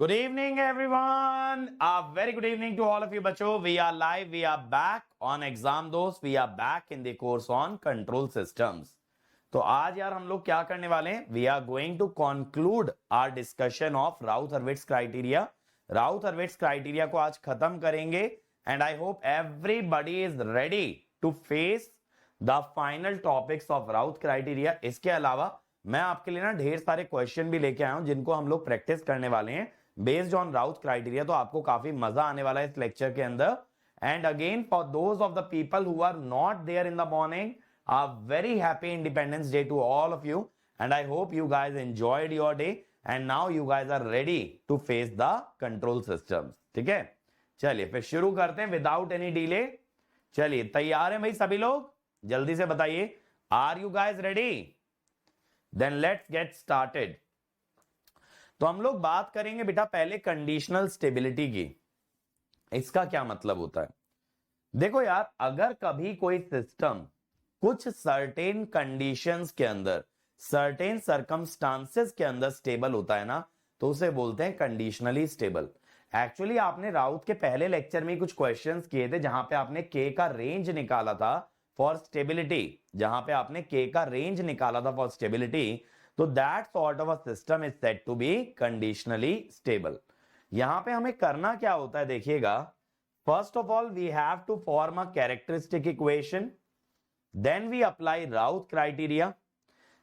Good evening, everyone. A very good evening to all of you, बच्चों. We are live. We are back on exam दोस्त. We are back in the course on control systems. तो आज यार हम लोग क्या करने वाले हैं? We are going to conclude our discussion of Routh-Hurwitz criteria. Routh-Hurwitz criteria को आज खत्म करेंगे. And I hope everybody is ready to face the final topics of Routh criteria. इसके अलावा मैं आपके लिए ना ढेर सारे क्वेश्चन भी लेके आया हूं जिनको हम लोग प्रैक्टिस करने वाले हैं बेस्ड ऑन राउथ क्राइटेरिया. तो आपको काफी मजा आने वाला है इस लेक्चर के अंदर. And again for those of the people who are not there in the morning, a very happy Independence Day to all of you, and I hope you guys enjoyed your day and now you guys are ready to face the control systems. ठीक है, चलिए फिर शुरू करते हैं without any delay. चलिए तैयार हैं भाई सभी लोग? जल्दी से बताइए, are you guys ready? Then let's get started. तो हम लोग बात करेंगे बेटा पहले कंडीशनल स्टेबिलिटी की. इसका क्या मतलब होता है? देखो यार, अगर कभी कोई सिस्टम कुछ सर्टेन कंडीशंस के अंदर, सर्टेन सर्कमस्टांसेस के अंदर स्टेबल होता है ना, तो उसे बोलते हैं कंडीशनली स्टेबल. एक्चुअली आपने राउथ के पहले लेक्चर में कुछ क्वेश्चंस किए थे जहां पे आपने के का रेंज निकाला था फॉर स्टेबिलिटी, जहां पे आपने के का रेंज निकाला था फॉर स्टेबिलिटी. तो that sort of a system is said to be conditionally stable. यहां पे हमें करना क्या होता है देखिएगा. First of all we have to form a characteristic equation, then we apply Routh criteria,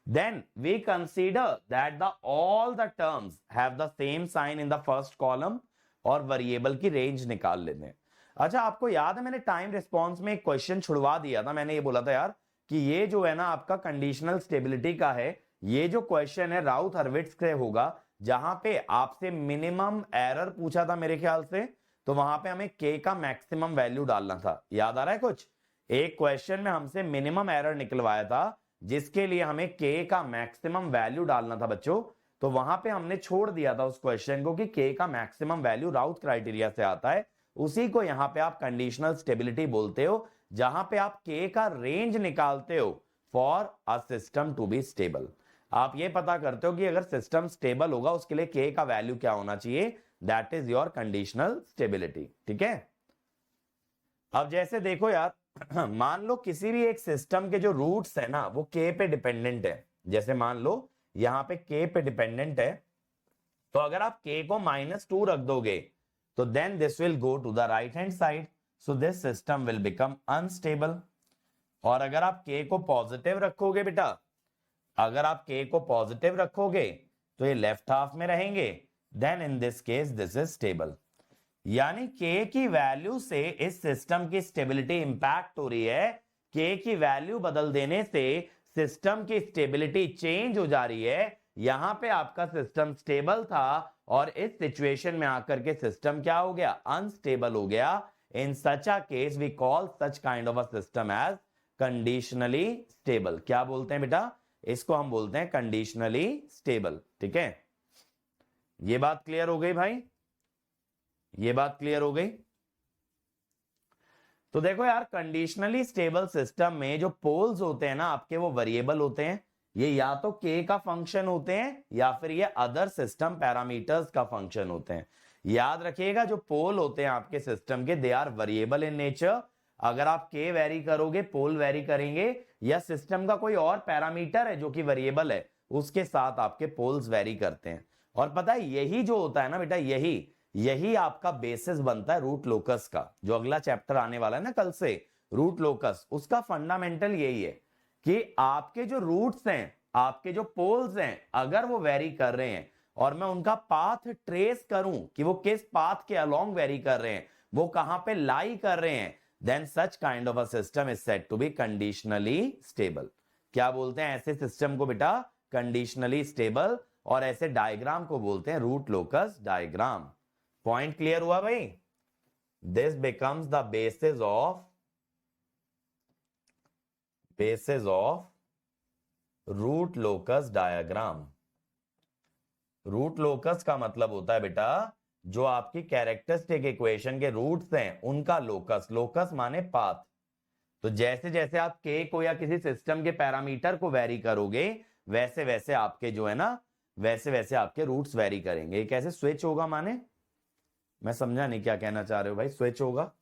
then we consider that all the terms have the same sign in the first column और variable की range निकाल लेते हैं. अच्छा, आपको याद है मैंने टाइम रिस्पॉन्स में एक क्वेश्चन छुड़वा दिया था. मैंने ये बोला था यार कि ये जो है ना आपका कंडीशनल स्टेबिलिटी का है, ये जो क्वेश्चन है राउथ हर्विट्ज से होगा, जहां पे आपसे मिनिमम एरर पूछा था मेरे ख्याल से. तो वहां पे हमें के का मैक्सिमम वैल्यू डालना था. याद आ रहा है कुछ? एक क्वेश्चन में हमसे मिनिमम एरर निकलवाया था जिसके लिए हमें के का मैक्सिमम वैल्यू डालना था बच्चों. तो वहां पे हमने छोड़ दिया था उस क्वेश्चन को कि के का मैक्सिमम वैल्यू राउथ क्राइटेरिया से आता है. उसी को यहां पे आप कंडीशनल स्टेबिलिटी बोलते हो, जहां पे आप के का रेंज निकालते हो for a system to be stable. आप ये पता करते हो कि अगर सिस्टम स्टेबल होगा उसके लिए के का वैल्यू क्या होना चाहिए. That is your conditional stability. ठीक है, अब जैसे देखो यार, मान लो किसी भी एक सिस्टम के जो रूट्स है ना वो के पे डिपेंडेंट है. जैसे मान लो यहां पे के पे डिपेंडेंट है, तो अगर आप के को -2 रख दोगे तो then this will go to the right hand side, so this system will become unstable. और अगर आप के को पॉजिटिव रखोगे बेटा, अगर आप के को पॉजिटिव रखोगे तो ये लेफ्ट हाफ में रहेंगे, then in this case this is stable. यानी के की वैल्यू से इस सिस्टम की स्टेबिलिटी इंपैक्ट हो रही है. के की वैल्यू बदल देने से सिस्टम की स्टेबिलिटी चेंज हो जा रही है. यहां पे आपका सिस्टम स्टेबल था और इस सिचुएशन में आकर के सिस्टम क्या हो गया? अनस्टेबल हो गया. In such a case we call such kind of a system as conditionally stable. क्या बोलते हैं बेटा? इसको हम बोलते हैं कंडीशनली स्टेबल. ठीक है, ये बात क्लियर हो गई भाई? ये बात क्लियर हो गई? तो देखो यार, कंडीशनली स्टेबल सिस्टम में जो पोल्स होते हैं ना आपके, वो वेरिएबल होते हैं. ये या तो के का फंक्शन होते हैं या फिर ये अदर सिस्टम पैरामीटर्स का फंक्शन होते हैं. याद रखिएगा, जो पोल होते हैं आपके सिस्टम के, they are variable in nature. अगर आप के वेरी करोगे, पोल वेरी करेंगे, या सिस्टम का कोई और पैरामीटर है जो कि वेरिएबल है, उसके साथ आपके पोल्स वेरी करते हैं. और पता है यही जो होता है ना बेटा, यही आपका बेसिस बनता है रूट लोकस का. जो अगला चैप्टर आने वाला है ना कल से, रूट लोकस, उसका फंडामेंटल यही है कि आपके जो रूट्स हैं, आपके जो पोल्स हैं, अगर वो वेरी कर रहे हैं और मैं उनका पाथ ट्रेस करूं कि वो किस पाथ के अलोंग वेरी कर रहे हैं, वो कहां पे लाई कर रहे हैं, then such kind of a system is said to be conditionally stable. क्या बोलते हैं ऐसे सिस्टम को बेटा? Conditionally stable. और ऐसे डायग्राम को बोलते हैं root locus diagram. Point clear हुआ भाई? This becomes the basis of root locus diagram. Root locus का मतलब होता है बेटा जो आपकी कैरेक्टरिस्टिक इक्वेशन के रूट्स हैं उनका लोकस. लोकस माने पाथ. तो जैसे जैसे आप के को या किसी सिस्टम के पैरामीटर को वेरी करोगे, वैसे वैसे आपके जो है ना वैसे वैसे आपके रूट्स वेरी करेंगे। कैसे स्विच होगा माने, मैं समझा नहीं क्या कहना चाह रहे हो भाई। स्विच होगा,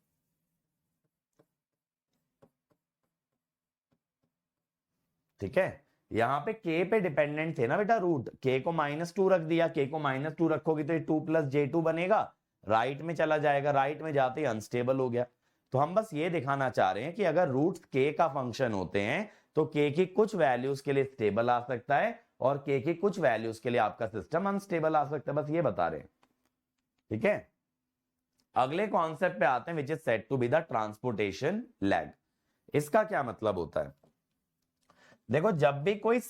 ठीक है। यहां पे के पे डिपेंडेंट थे ना बेटा रूट, के को -2 रख दिया, के को -2 रखोगे तो ये 2 + J2 बनेगा, राइट में चला जाएगा, राइट में जाते ही अनस्टेबल हो गया। तो हम बस ये दिखाना चाह रहे हैं कि अगर रूट्स के का फंक्शन होते हैं तो के की कुछ वैल्यूज के लिए स्टेबल आ सकता है और के की कुछ वैल्यूज के लिए आपका सिस्टम अनस्टेबल आ सकता है, बस ये बता रहे हैं, ठीक है। अगले कॉन्सेप्ट पे आते हैं which is said to be the transportation lag. इसका क्या मतलब होता है, देखो जब भी कोई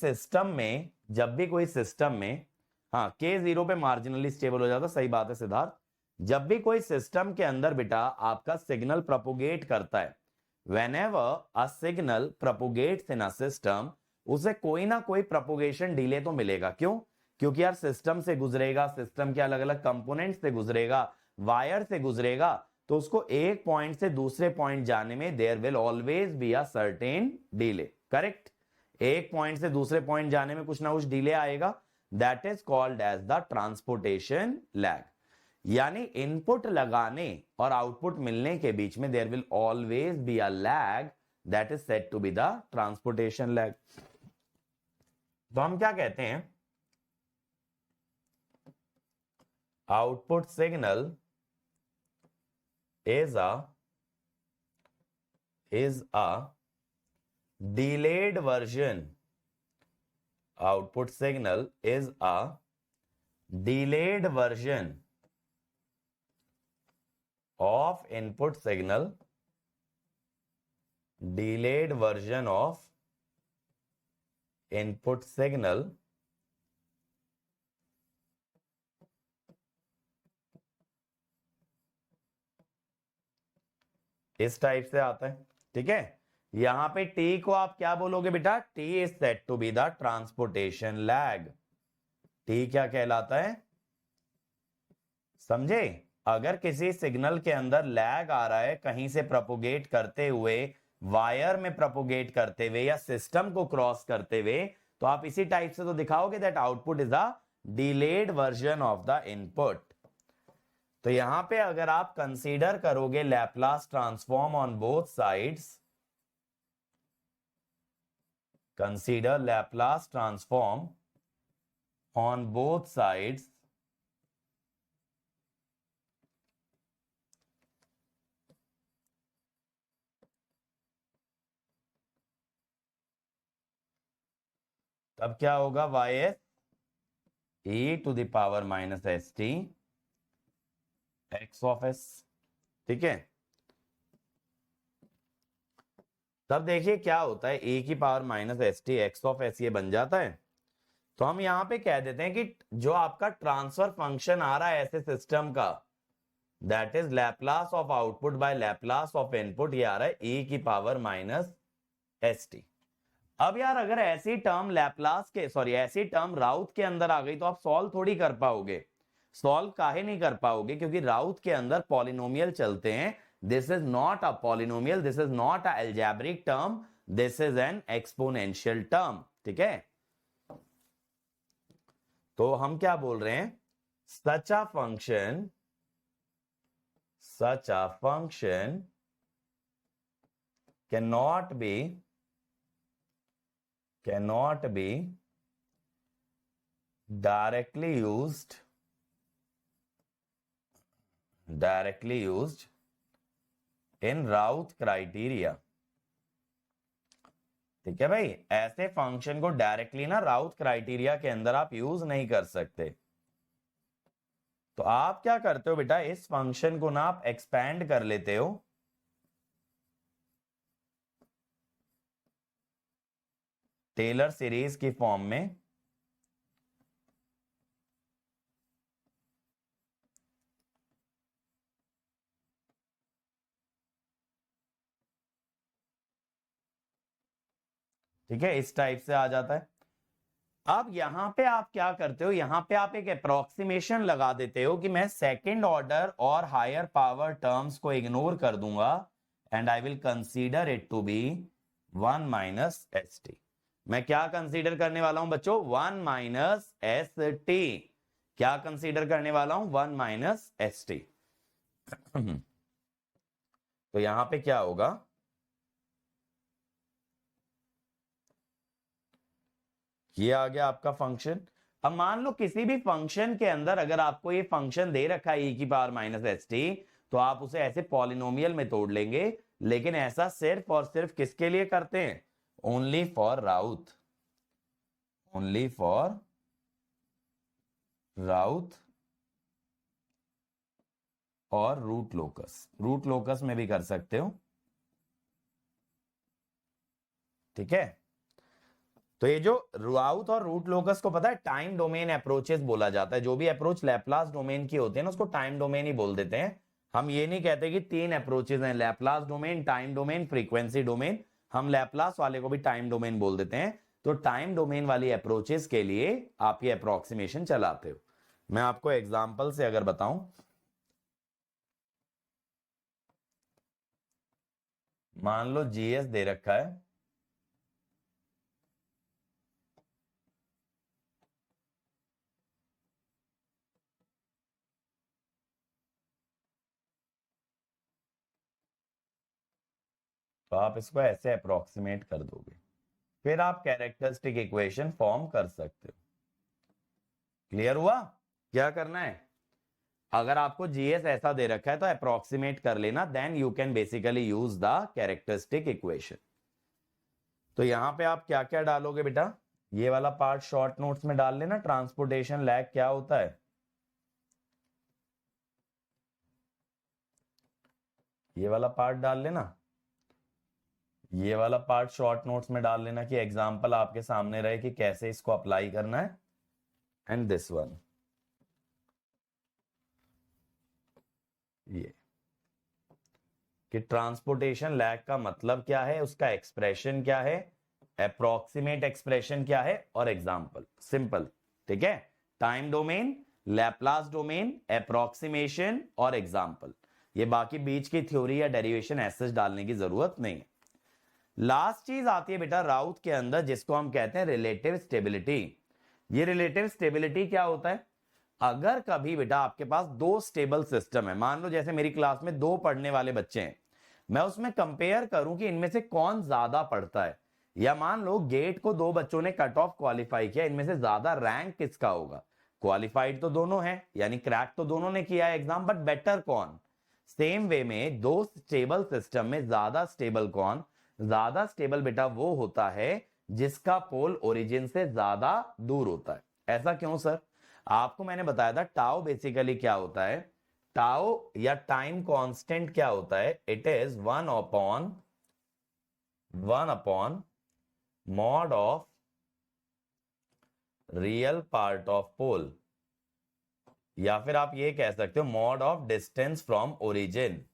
सिस्टम में हाँ के 0 पे मार्जिनली स्टेबल हो जाता, सही बात है सिद्धार्थ। जब भी कोई सिस्टम के अंदर बेटा आपका सिग्नल प्रोपोगेट करता है, whenever a signal propagates in a system, उसे कोई ना कोई प्रोपोगेशन डिले तो मिलेगा। क्यों? क्योंकि यार सिस्टम से गुजरेगा, सिस्टम के अलग अलग कंपोनेंट से गुजरेगा, वायर से गुजरेगा, तो उसको एक पॉइंट से दूसरे पॉइंट जाने में there will always be a certain delay, correct. एक पॉइंट से दूसरे पॉइंट जाने में कुछ ना कुछ डिले आएगा, that is called as the transportation lag. यानी इनपुट लगाने और आउटपुट मिलने के बीच में there will always be a lag, that is said to be the transportation lag. तो हम क्या कहते हैं, output signal is a delayed version, output signal is a delayed version of input signal, delayed version of input signal इस type से आता है, ठीक है। यहां पे टी को आप क्या बोलोगे बेटा, T is said to be the transportation lag. T क्या कहलाता है, समझे। अगर किसी सिग्नल के अंदर लैग आ रहा है कहीं से प्रोपोगेट करते हुए, वायर में प्रोपोगेट करते हुए या सिस्टम को क्रॉस करते हुए, तो आप इसी टाइप से तो दिखाओगे that output is a delayed version of the input. तो यहां पे अगर आप कंसीडर करोगे Laplace transform on both sides, consider Laplace transform on both sides, तब क्या होगा, ys e to the power minus st x of s, ठीक है। तब देखिए क्या होता है, e की power minus S T x of S ये बन जाता है। तो हम यहां पे कह देते हैं कि जो आपका ट्रांसफर फंक्शन आ रहा है ऐसे सिस्टम का, that is Laplace of output by Laplace of input, ये आ रहा है e की पावर माइनस एस टी। अब यार अगर ऐसी टर्म ऐसी टर्म राउथ के अंदर आ गई तो आप सॉल्व थोड़ी कर पाओगे। सॉल्व काहे नहीं कर पाओगे, क्योंकि राउथ के अंदर पॉलिनोमियल चलते हैं। This is not a polynomial, this is not a algebraic term, this is an exponential term, ठीक है। तो हम क्या बोल रहे हैं, such a function cannot be directly used in Routh criteria, ठीक है भाई। ऐसे फंक्शन को डायरेक्टली ना राउथ क्राइटेरिया के अंदर आप यूज नहीं कर सकते। तो आप क्या करते हो बेटा, इस फंक्शन को ना आप एक्सपैंड कर लेते हो टेलर सीरीज की फॉर्म में, ठीक है, इस टाइप से आ जाता है। अब यहां पे आप क्या करते हो, यहां पे आप एक अप्रोक्सीमेशन लगा देते हो कि मैं सेकंड ऑर्डर और हायर पावर टर्म्स को इग्नोर कर दूंगा and I will consider it to be 1 - st। मैं क्या कंसीडर करने वाला हूं बच्चों, 1 माइनस एस टी। क्या कंसीडर करने वाला हूं, 1 माइनस एस टी। तो यहां पे क्या होगा, ये आ गया आपका फंक्शन। अब मान लो किसी भी फंक्शन के अंदर अगर आपको ये फंक्शन दे रखा है e की पावर माइनस एस टी, तो आप उसे ऐसे पॉलिनोमियल में तोड़ लेंगे, लेकिन ऐसा सिर्फ और सिर्फ किसके लिए करते हैं, ओनली फॉर राउथ, ओनली फॉर राउथ और रूट लोकस। रूट लोकस में भी कर सकते हो, ठीक है। तो ये जो राउथ और रूट लोकस को पता है टाइम डोमेन अप्रोचेस बोला जाता है। जो भी अप्रोच लैपलास डोमेन की होते हैं ना, उसको टाइम डोमेन ही बोल देते हैं। हम ये नहीं कहते कि 3 अप्रोचेस हैं, Laplace domain, time domain, frequency domain. हम लैपलास वाले को भी टाइम डोमेन बोल देते हैं। तो टाइम डोमेन वाली अप्रोचेस के लिए आप ये अप्रोक्सीमेशन चलाते हो। मैं आपको एग्जाम्पल से अगर बताऊं, मान लो जीएस दे रखा है, तो आप इसको ऐसे अप्रोक्सीमेट कर दोगे, फिर आप कैरेक्टरिस्टिक इक्वेशन फॉर्म कर सकते हो। क्लियर हुआ? क्या करना है, अगर आपको जीएस ऐसा दे रखा है तो अप्रोक्सीमेट कर लेना, then you can basically use the characteristic equation. तो यहां पे आप क्या क्या डालोगे बेटा, ये वाला पार्ट शॉर्ट नोट्स में डाल लेना, ट्रांसपोर्टेशन लैग क्या होता है, ये वाला पार्ट डाल लेना, ये वाला पार्ट शॉर्ट नोट्स में डाल लेना कि एग्जांपल आपके सामने रहे कि कैसे इसको अप्लाई करना है। एंड दिस वन, ये कि ट्रांसपोर्टेशन लैग का मतलब क्या है, उसका एक्सप्रेशन क्या है, अप्रोक्सीमेट एक्सप्रेशन क्या है, और एग्जांपल। सिंपल, ठीक है। Time domain, Laplace domain, approximation और एग्जांपल। ये बाकी बीच की थ्योरी या डेरिवेशन ऐसे डालने की जरूरत नहीं है। लास्ट चीज आती है बेटा राउथ के अंदर, जिसको हम कहते हैं रिलेटिव स्टेबिलिटी। ये रिलेटिव स्टेबिलिटी क्या होता है, अगर कभी बेटा आपके पास 2 स्टेबल सिस्टम है, मान लो जैसे मेरी क्लास में 2 पढ़ने वाले बच्चे हैं, मैं उसमें कंपेयर करूं कि इनमें से कौन ज्यादा पढ़ता है, या मान लो गेट को 2 बच्चों ने कट ऑफ क्वालिफाई किया, इनमें से ज्यादा रैंक किसका होगा, क्वालिफाइड तो दोनों है, यानी क्रैक तो दोनों ने किया है एग्जाम, बट बेटर कौन। सेम वे में 2 स्टेबल सिस्टम में ज्यादा स्टेबल कौन, ज्यादा स्टेबल बेटा वो होता है जिसका पोल ओरिजिन से ज्यादा दूर होता है। ऐसा क्यों सर, आपको मैंने बताया था टाउ बेसिकली क्या होता है, टाउ या टाइम कांस्टेंट क्या होता है, it is 1 upon mod of real part of pole, या फिर आप ये कह सकते हो mod of distance from origin.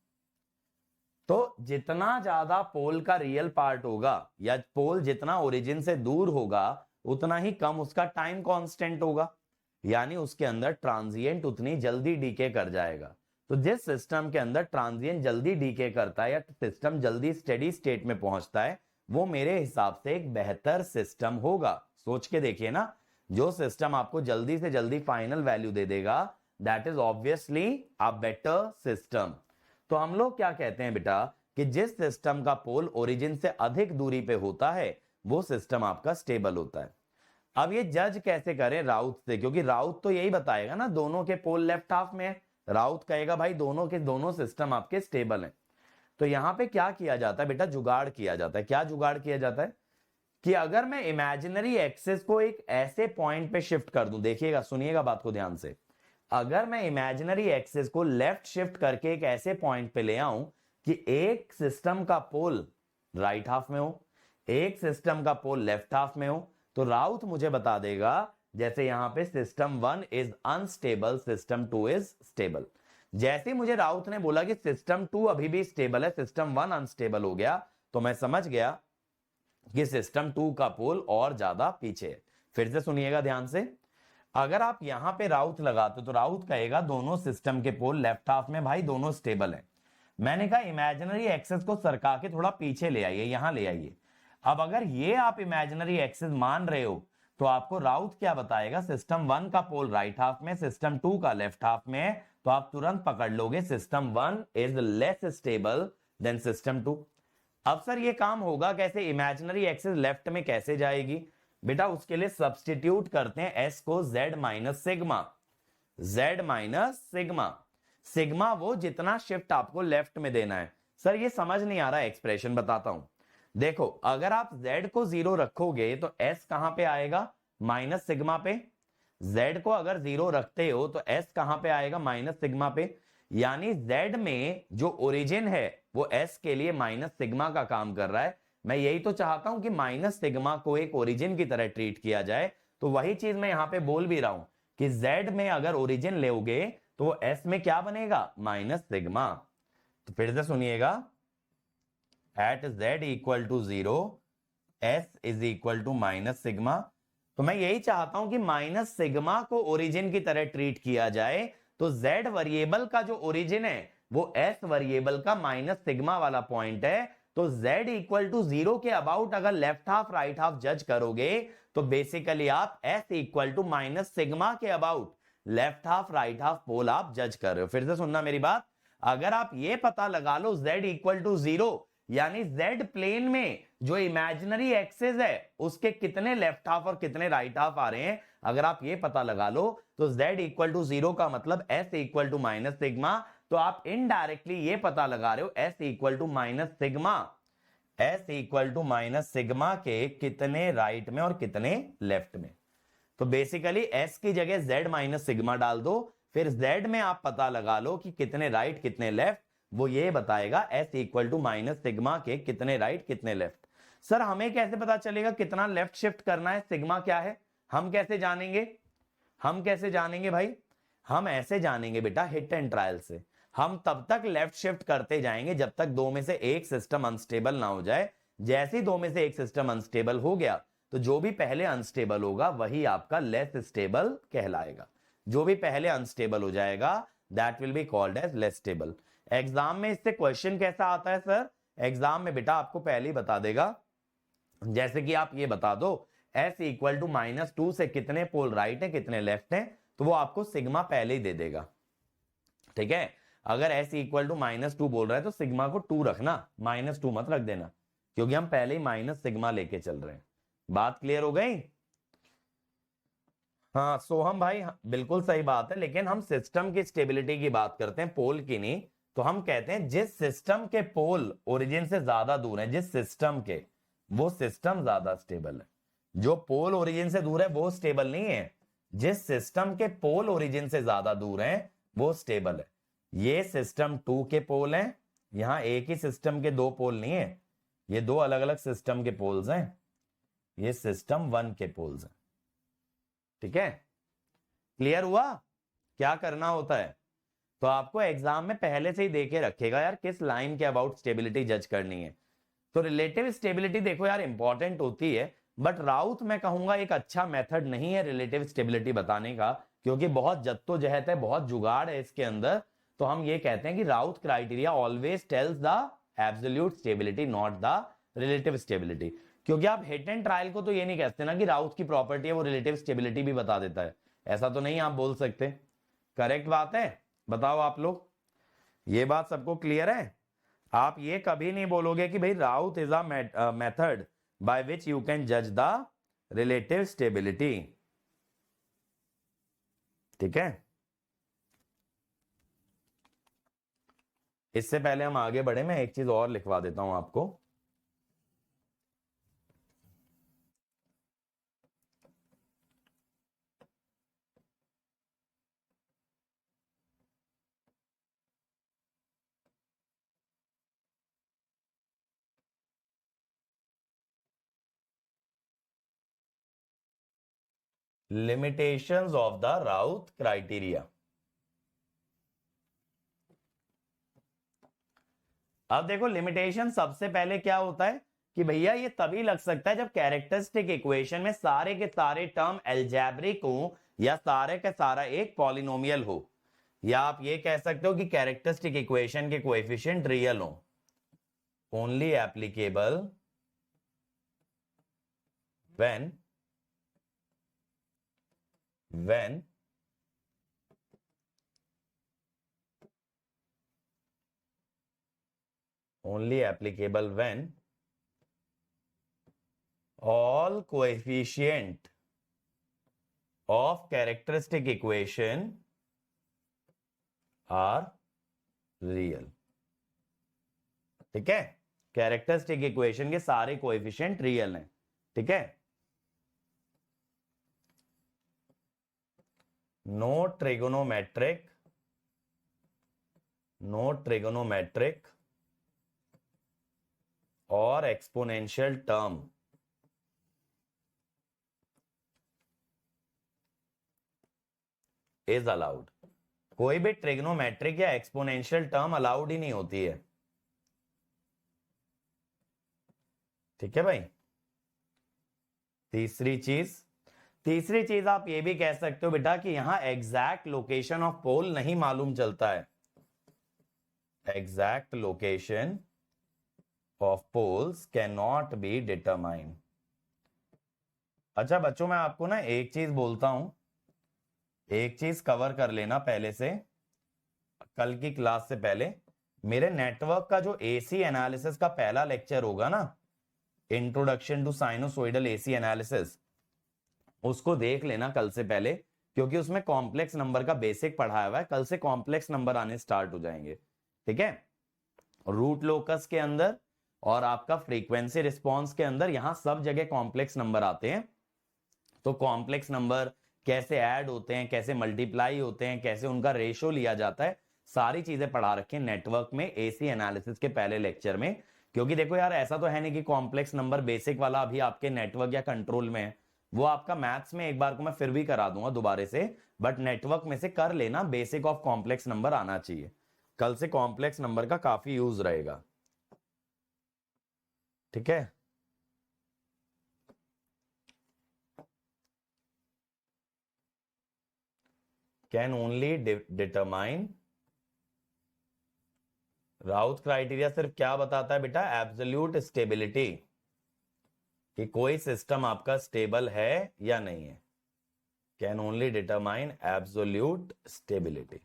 तो जितना ज्यादा पोल का रियल पार्ट होगा या पोल जितना ओरिजिन से दूर होगा, उतना ही कम उसका टाइम कांस्टेंट होगा, यानी उसके अंदर ट्रांजिएंट उतनी जल्दी डीके कर जाएगा। तो जिस सिस्टम के अंदर ट्रांजिएंट जल्दी डीके करता है या सिस्टम जल्दी स्टेडी स्टेट में पहुंचता है, वो मेरे हिसाब से एक बेहतर सिस्टम होगा। सोच के देखिए ना, जो सिस्टम आपको जल्दी से जल्दी फाइनल वैल्यू दे देगा, that is obviously a better system. तो हम लोग क्या कहते हैं बेटा कि जिस सिस्टम का पोल ओरिजिन से अधिक दूरी पे होता है, वो सिस्टम आपका स्टेबल होता है। अब ये जज कैसे करें राउथ से, क्योंकि राउथ तो यही बताएगा ना दोनों के पोल लेफ्ट हाफ में है, राउथ कहेगा भाई दोनों के दोनों सिस्टम आपके स्टेबल हैं। तो यहां पे क्या किया जाता है बेटा, जुगाड़ किया जाता है। क्या जुगाड़ किया जाता है कि अगर मैं इमेजिनरी एक्सिस को एक ऐसे पॉइंट पे शिफ्ट कर दूं, देखिएगा सुनिएगा बात को ध्यान से, अगर मैं इमेजिनरी एक्सिस को लेफ्ट शिफ्ट करके एक ऐसे पॉइंट पे ले आऊं कि एक सिस्टम का पोल राइट हाफ में हो, एक सिस्टम का पोल लेफ्ट हाफ में हो, तो राउथ मुझे बता देगा जैसे यहां पे system 1 is unstable, system 2 is stable. जैसे मुझे राउथ ने बोला कि सिस्टम 2 अभी भी स्टेबल है, सिस्टम 1 अनस्टेबल हो गया, तो मैं समझ गया कि सिस्टम 2 का पोल और ज्यादा पीछे है। फिर से सुनिएगा ध्यान से, अगर आप यहां पे राउथ लगाते तो राउथ कहेगा दोनों सिस्टम के पोल लेफ्ट हाफ में भाई दोनों स्टेबल है। मैंने कहा इमेजिनरी एक्सेस को सरका के थोड़ा पीछे ले आइए, यहां ले आइए। अब अगर ये आप इमेजिनरी एक्सिस मान रहे हो तो आपको राउथ क्या बताएगा, सिस्टम 1 का पोल राइट हाफ में, सिस्टम 2 का लेफ्ट हाफ में, तो आप तुरंत पकड़ लोगे system 1 is less stable then system 2। अब सर ये काम होगा कैसे, इमेजिनरी एक्सिस लेफ्ट में कैसे जाएगी बेटा, उसके लिए सब्स्टिट्यूट करते हैं एस को Z minus sigma, Z minus sigma, sigma वो जितना शिफ्ट आपको लेफ्ट में देना है। सर ये समझ नहीं आ रहा एक्सप्रेशन, बताता हूं। देखो अगर आप z को 0 रखोगे तो s कहां पे आएगा, माइनस सिग्मा पे। z को अगर 0 रखते हो तो s कहां पे आएगा, माइनस सिग्मा पे। यानी z में जो ओरिजिन है वो s के लिए माइनस सिग्मा का काम कर रहा है। मैं यही तो चाहता हूं कि माइनस सिग्मा को एक ओरिजिन की तरह ट्रीट किया जाए, तो वही चीज मैं यहां पे बोल भी रहा हूं कि z में अगर ओरिजिन लोगे तो वो s में क्या बनेगा, माइनस सिग्मा। तो फिर से सुनिएगा, at z equal to 0 s is equal to minus sigma. तो मैं यही चाहता हूं कि माइनस सिग्मा को ओरिजिन की तरह ट्रीट किया जाए, तो z वेरिएबल का जो ओरिजिन है वो s वेरिएबल का माइनस सिग्मा वाला पॉइंट है। तो z इक्वल टू 0 के अबाउट अगर लेफ्ट हाफ राइट हाफ जज करोगे तो बेसिकली आप s equal to minus sigma के about left half right half pole आप जज कर रहे हो। फिर से सुनना मेरी बात, अगर आप ये पता लगा लो z इक्वल टू 0 यानी z प्लेन में जो इमेजिनरी एक्सिस है उसके कितने लेफ्ट हाफ और कितने राइट हाफ आ रहे हैं, अगर आप ये पता लगा लो तो z इक्वल टू 0 का मतलब s equal to minus sigma. तो आप इनडायरेक्टली ये पता लगा रहे हो s equal to minus sigma, s equal to minus sigma के कितने राइट में और कितने लेफ्ट में। तो बेसिकली s की जगह z माइनस सिग्मा डाल दो, फिर z में आप पता लगा लो कि कितने राइट कितने लेफ्ट, वो ये बताएगा s equal to minus sigma के कितने राइट कितने लेफ्ट। सर हमें कैसे पता चलेगा कितना लेफ्ट शिफ्ट करना है, सिग्मा क्या है, हम कैसे जानेंगे, हम कैसे जानेंगे भाई, हम ऐसे जानेंगे बेटा हिट एंड ट्रायल से। हम तब तक लेफ्ट शिफ्ट करते जाएंगे जब तक दो में से एक सिस्टम अनस्टेबल ना हो जाए। जैसे ही दो में से एक सिस्टम अनस्टेबल हो गया तो जो भी पहले अनस्टेबल होगा वही आपका लेस स्टेबल कहलाएगा। जो भी पहले अनस्टेबल हो जाएगा that will be called as less stable. Exam में इससे क्वेश्चन कैसा आता है सर, एग्जाम में बेटा आपको पहले ही बता देगा, जैसे कि आप ये बता दो s इक्वल टू माइनस 2 से कितने पोल राइट है कितने लेफ्ट है, तो वो आपको सिग्मा पहले ही दे देगा। ठीक है, अगर s इक्वल टू माइनस 2 बोल रहा है तो सिग्मा को 2 रखना, माइनस 2 मत रख देना, क्योंकि हम पहले ही माइनस सिग्मा लेके चल रहे हैं। बात क्लियर हो गई। हाँ सोहम भाई बिल्कुल सही बात है, लेकिन हम सिस्टम की स्टेबिलिटी की बात करते हैं, पोल की नहीं। तो हम कहते हैं जिस सिस्टम के पोल ओरिजिन से ज्यादा दूर है, जिस सिस्टम के, वो सिस्टम ज्यादा स्टेबल है। जो पोल ओरिजिन से दूर है वो स्टेबल नहीं है, जिस सिस्टम के पोल ओरिजिन से ज्यादा दूर है वो स्टेबल है। ये सिस्टम 2 के पोल हैं, यहां एक ही सिस्टम के दो पोल नहीं है, ये दो अलग अलग सिस्टम के पोल्स हैं, ये सिस्टम 1 के पोल्स हैं। ठीक है, क्लियर हुआ क्या करना होता है। तो आपको एग्जाम में पहले से ही देके रखेगा यार किस लाइन के अबाउट स्टेबिलिटी जज करनी है। तो रिलेटिव स्टेबिलिटी देखो यार इंपॉर्टेंट होती है, बट राउथ मैं कहूंगा एक अच्छा मेथड नहीं है रिलेटिव स्टेबिलिटी बताने का, क्योंकि बहुत जद्दोजहद है, बहुत जुगाड़ है इसके अंदर। तो हम ये कहते हैं कि राउथ criteria always tells the absolute stability not the relative stability. क्योंकि आप हिट एंड ट्रायल को तो ये नहीं कहते ना कि राउथ की प्रॉपर्टी है वो रिलेटिव स्टेबिलिटी भी बता देता है, ऐसा तो नहीं आप बोल सकते। करेक्ट बात है, बताओ आप लोग, ये बात सबको क्लियर है। आप ये कभी नहीं बोलोगे कि भाई राउथ is a method by which you can जज द रिलेटिव स्टेबिलिटी। ठीक है, इससे पहले हम आगे बढ़े मैं एक चीज और लिखवा देता हूं आपको। Limitations of the राउथ criteria. अब देखो लिमिटेशन सबसे पहले क्या होता है कि भैया ये तभी लग सकता है जब कैरेक्टरिस्टिक इक्वेशन में सारे के सारे टर्म एल्जेब्रिक हो या सारे के सारा एक पॉलिनोमियल हो, या आप ये कह सकते हो कि कैरेक्टरिस्टिक इक्वेशन के कोएफिशिएंट रियल हो। Only applicable when only applicable when all coefficient of characteristic equation are real. ठीक है, कैरेक्टरिस्टिक इक्वेशन के सारे कोएफिशिएंट रियल हैं. ठीक है, नो ट्रिगोनोमेट्रिक और एक्सपोनेंशियल टर्म इज अलाउड. कोई भी ट्रिग्नोमेट्रिक या एक्सपोनेंशियल टर्म अलाउड ही नहीं होती है. ठीक है भाई. तीसरी चीज आप ये भी कह सकते हो बेटा कि यहां एग्जैक्ट लोकेशन ऑफ पोल नहीं मालूम चलता है. Exact location of poles can not be determined. अच्छा बच्चों, मैं आपको ना एक चीज बोलता हूं, एक चीज कवर कर लेना पहले से, कल की क्लास से पहले. मेरे नेटवर्क का जो एसी एनालिसिस का पहला लेक्चर होगा ना, introduction to sinusoidal AC analysis, उसको देख लेना कल से पहले, क्योंकि उसमें कॉम्प्लेक्स नंबर का बेसिक पढ़ाया हुआ है. कल से कॉम्प्लेक्स नंबर आने स्टार्ट हो जाएंगे. ठीक है, रूट लोकस के अंदर और आपका फ्रीक्वेंसी रिस्पॉन्स के अंदर, यहां सब जगह कॉम्प्लेक्स नंबर आते हैं. तो कॉम्प्लेक्स नंबर कैसे ऐड होते हैं, कैसे मल्टीप्लाई होते हैं, कैसे उनका रेशो लिया जाता है, सारी चीजें पढ़ा रखे हैं नेटवर्क में एसी एनालिसिस के पहले लेक्चर में. क्योंकि देखो यार, ऐसा तो है नहीं कि कॉम्प्लेक्स नंबर बेसिक वाला अभी आपके नेटवर्क या कंट्रोल में है. वो आपका मैथ्स में एक बार को मैं फिर भी करा दूंगा दोबारा से, बट नेटवर्क में से कर लेना. बेसिक ऑफ कॉम्प्लेक्स नंबर आना चाहिए. कल से कॉम्प्लेक्स नंबर का काफी यूज रहेगा. ठीक है, कैन ओनली डिटरमाइन. राउथ क्राइटेरिया सिर्फ क्या बताता है बेटा? एब्सोल्यूट स्टेबिलिटी, कि कोई सिस्टम आपका स्टेबल है या नहीं है. Can only determine absolute stability.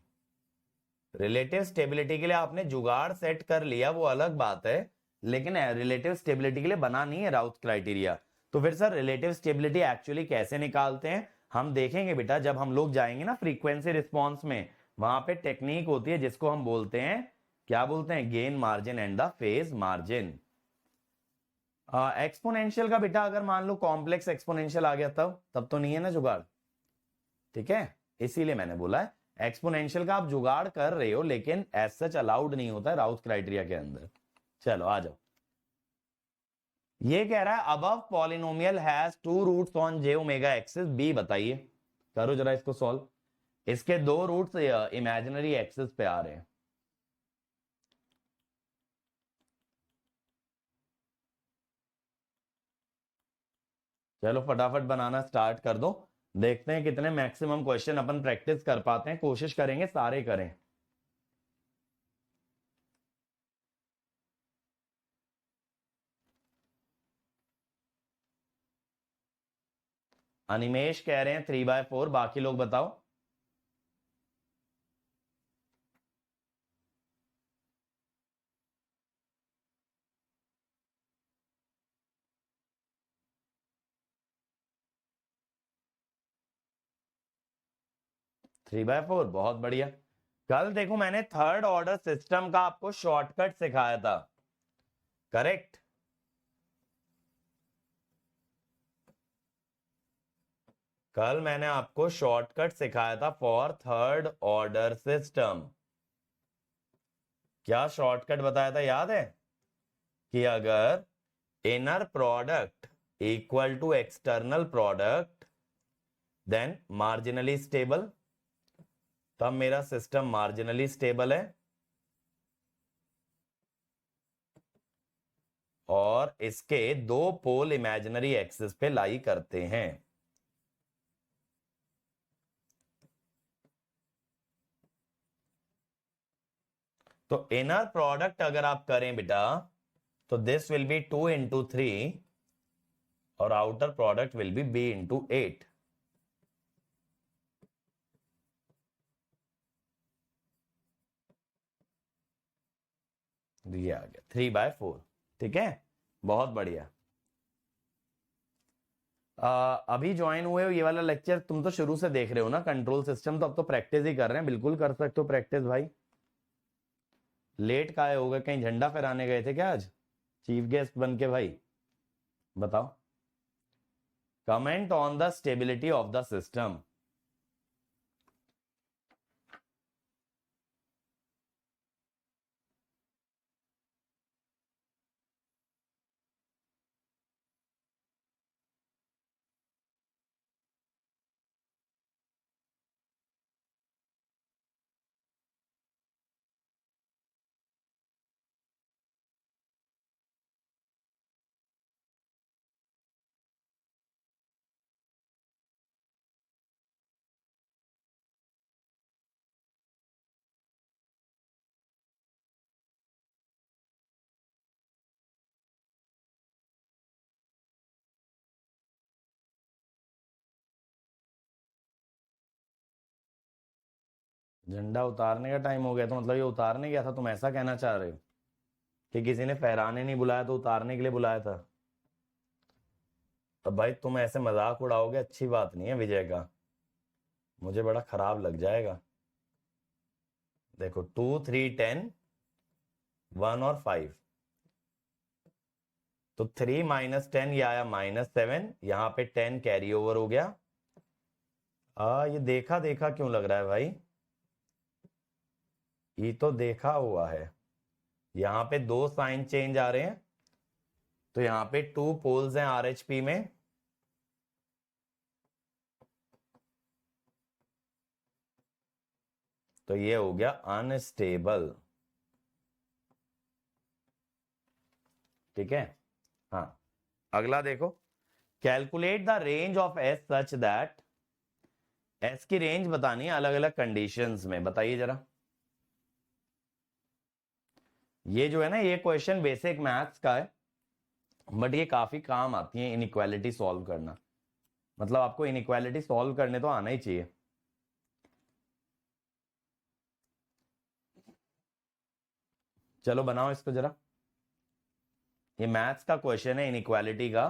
Relative stability के लिए आपने जुगाड़ सेट कर लिया, वो अलग बात है, लेकिन रिलेटिव स्टेबिलिटी के लिए बना नहीं है राउथ क्राइटेरिया. तो फिर सर रिलेटिव स्टेबिलिटी एक्चुअली कैसे निकालते हैं, हम देखेंगे बेटा जब हम लोग जाएंगे ना फ्रीक्वेंसी रिस्पॉन्स में. वहां पे टेक्निक होती है जिसको हम बोलते हैं, क्या बोलते हैं, gain margin and the phase margin. Exponential का बेटा अगर मान लो कॉम्प्लेक्स एक्सपोनेंशियल आ गया तब तो नहीं है ना जुगाड़. ठीक है, इसीलिए मैंने बोला है एक्सपोनेंशियल का आप जुगाड़ कर रहे हो, लेकिन एज सच अलाउड नहीं होता है राउथ क्राइटेरिया के अंदर. चलो आ जाओ. ये कह रहा है above polynomial has two roots on j omega axis b. बताइए, करो जरा इसको सॉल्व. इसके दो रूट्स इमेजिनरी एक्सिस पे आ रहे हैं. चलो फटाफट बनाना स्टार्ट कर दो. देखते हैं कितने मैक्सिमम क्वेश्चन अपन प्रैक्टिस कर पाते हैं. कोशिश करेंगे सारे करें. अनिमेश कह रहे हैं 3/4. बाकी लोग बताओ. थ्री बाय फोर, बहुत बढ़िया. कल देखो मैंने थर्ड ऑर्डर सिस्टम का आपको शॉर्टकट सिखाया था. करेक्ट. कल मैंने आपको शॉर्टकट सिखाया था फॉर थर्ड ऑर्डर सिस्टम. क्या शॉर्टकट बताया था याद है? कि अगर inner product equal to external product then marginally stable, तब मेरा सिस्टम मार्जिनली स्टेबल है. और इसके दो पोल इमेजिनरी एक्सिस पे लाई करते हैं. तो इनर प्रोडक्ट अगर आप करें बेटा, तो दिस विल बी 2 into 3 और outer product will be b into 8। ये आ गया 3/4। ठीक है, बहुत बढ़िया। अभी ज्वाइन हुए हो, ये वाला लेक्चर तुम तो शुरू से देख रहे हो ना कंट्रोल सिस्टम, तो अब तो प्रैक्टिस ही कर रहे हैं। बिल्कुल कर सकते हो प्रैक्टिस भाई। लेट काहे हो गए, कहीं झंडा फहराने गए थे क्या आज चीफ गेस्ट बन के? भाई बताओ। Comment on the stability of the system. झंडा उतारने का टाइम हो गया, तो मतलब ये उतारने गया था, तुम ऐसा कहना चाह रहे हो कि किसी ने फहराने नहीं बुलाया तो उतारने के लिए बुलाया था? अब भाई तुम ऐसे मजाक उड़ाओगे, अच्छी बात नहीं है विजय का, मुझे बड़ा खराब लग जाएगा। देखो 2 3 10 1 और 5, तो 3 - 10 ये आया -7, यहां पे 10 कैरी ओवर हो गया। ये देखा देखा क्यों लग रहा है भाई? ये तो देखा हुआ है। यहां पे 2 साइन चेंज आ रहे हैं, तो यहां पे 2 पोल्स हैं आरएचपी में। तो ये हो गया अनस्टेबल। ठीक है, हाँ। अगला देखो, calculate the range of S such that, S की रेंज बतानी है अलग अलग कंडीशंस में, बताइए जरा। ये जो है ना, ये क्वेश्चन बेसिक मैथ्स का है, बट ये काफी काम आती है इनइक्वालिटी सॉल्व करना। मतलब आपको इनइक्वालिटी सॉल्व करने तो आना ही चाहिए। चलो बनाओ इसको जरा, ये मैथ्स का क्वेश्चन है इनइक्वालिटी का।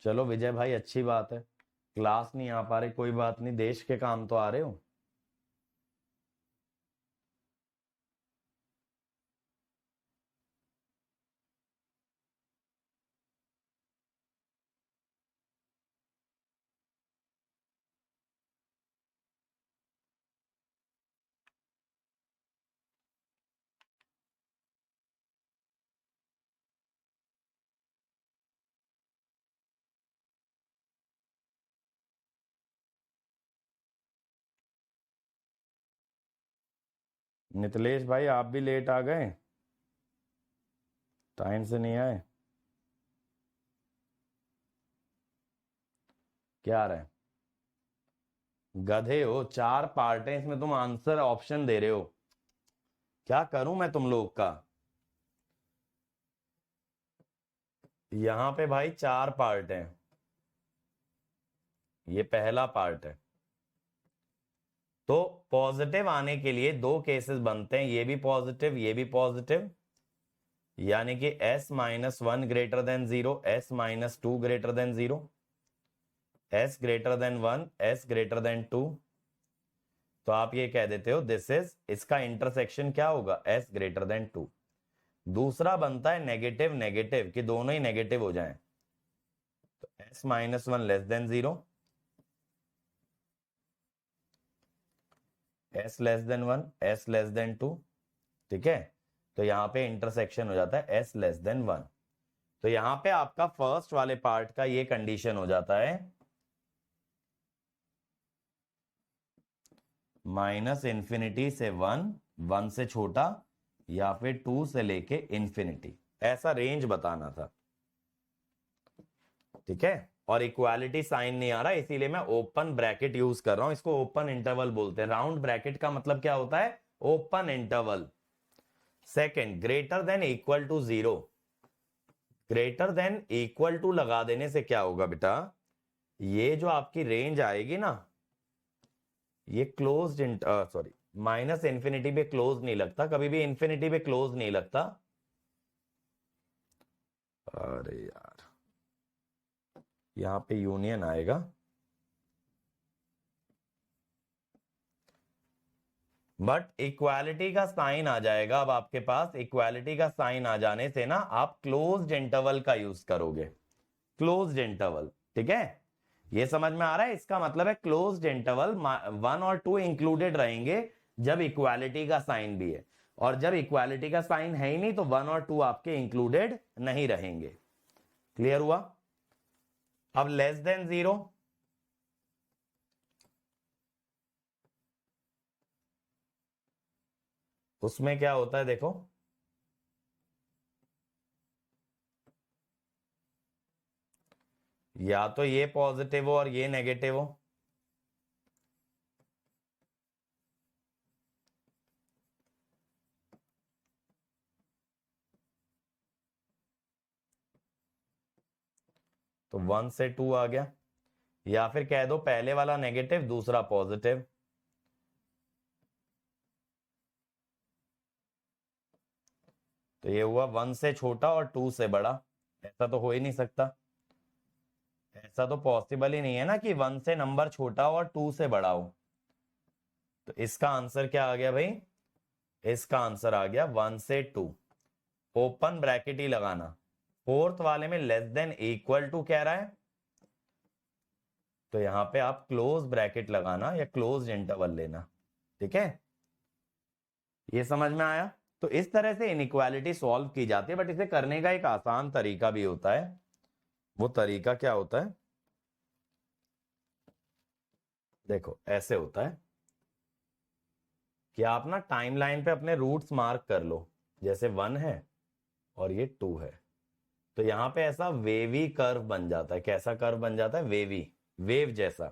चलो विजय भाई, अच्छी बात है, क्लास नहीं आ पा रहे, कोई बात नहीं, देश के काम तो आ रहे हो। मिथिलेश भाई आप भी लेट आ गए, टाइम से नहीं आए, क्या रहे? गधे हो, 4 पार्ट है इसमें, तुम आंसर ऑप्शन दे रहे हो, क्या करूं मैं तुम लोग का? यहां पे भाई 4 पार्ट हैं, ये पहला पार्ट है। तो पॉजिटिव आने के लिए 2 केसेस बनते हैं, ये भी पॉजिटिव ये भी पॉजिटिव, यानी कि s - 1 greater than 0, s - 2 greater than 0, s greater than 1, s greater than 2। तो आप ये कह देते हो दिस इज, इसका इंटरसेक्शन क्या होगा? s greater than 2। दूसरा बनता है नेगेटिव नेगेटिव, कि दोनों ही नेगेटिव हो जाएं, तो s - 1 less than 0, s less than 1, s less than 2। ठीक है, तो यहां पे इंटरसेक्शन हो जाता है s लेस देन 1। तो यहां पे आपका फर्स्ट वाले पार्ट का ये कंडीशन हो जाता है -∞ से 1, 1 से छोटा, या फिर 2 से लेके इंफिनिटी, ऐसा रेंज बताना था। ठीक है, और इक्वालिटी साइन नहीं आ रहा, इसीलिए मैं ओपन ब्रैकेट यूज कर रहा हूं। इसको ओपन इंटरवल बोलते हैं। राउंड ब्रैकेट का मतलब क्या होता है? Open interval. Second, greater than equal to 0। Greater than equal to लगा देने से क्या होगा बेटा, ये जो आपकी रेंज आएगी ना, ये क्लोज्ड सॉरी माइनस इंफिनिटी पे क्लोज नहीं लगता, कभी भी इंफिनिटी पे क्लोज नहीं लगता। अरे यार, यहां पे यूनियन आएगा, बट इक्वालिटी का साइन आ जाएगा। अब आपके पास इक्वालिटी का साइन आ जाने से ना आप क्लोज्ड इंटरवल का यूज करोगे। क्लोज्ड इंटरवल, ठीक है, ये समझ में आ रहा है? इसका मतलब है क्लोज्ड इंटरवल 1 और 2 इंक्लूडेड रहेंगे जब इक्वालिटी का साइन भी है, और जब इक्वालिटी का साइन है ही नहीं तो 1 और 2 आपके इंक्लूडेड नहीं रहेंगे। क्लियर हुआ? अब लेस देन 0, उसमें क्या होता है देखो, या तो ये पॉजिटिव हो और ये नेगेटिव हो, तो 1 से 2 आ गया, या फिर कह दो पहले वाला नेगेटिव दूसरा पॉजिटिव। तो ये हुआ 1 से छोटा और 2 से बड़ा। ऐसा तो हो ही नहीं सकता, ऐसा तो पॉसिबल ही नहीं है ना कि 1 से नंबर छोटा हो और 2 से बड़ा हो। तो इसका आंसर क्या आ गया भाई? इसका आंसर आ गया 1 से 2। ओपन ब्रैकेट ही लगाना। फोर्थ वाले में लेस देन इक्वल टू कह रहा है, तो यहां पे आप क्लोज ब्रैकेट लगाना या क्लोज इंटरवल लेना। ठीक है, ये समझ में आया? तो इस तरह से इनइक्वालिटी सॉल्व की जाती है, बट इसे करने का एक आसान तरीका भी होता है। वो तरीका क्या होता है? देखो ऐसे होता है कि आप ना टाइमलाइन पे अपने रूट्स मार्क कर लो। जैसे 1 है और ये 2 है, तो यहां पे ऐसा वेवी कर्व बन जाता है। कैसा कर्व बन जाता है? वेवी, वेव जैसा।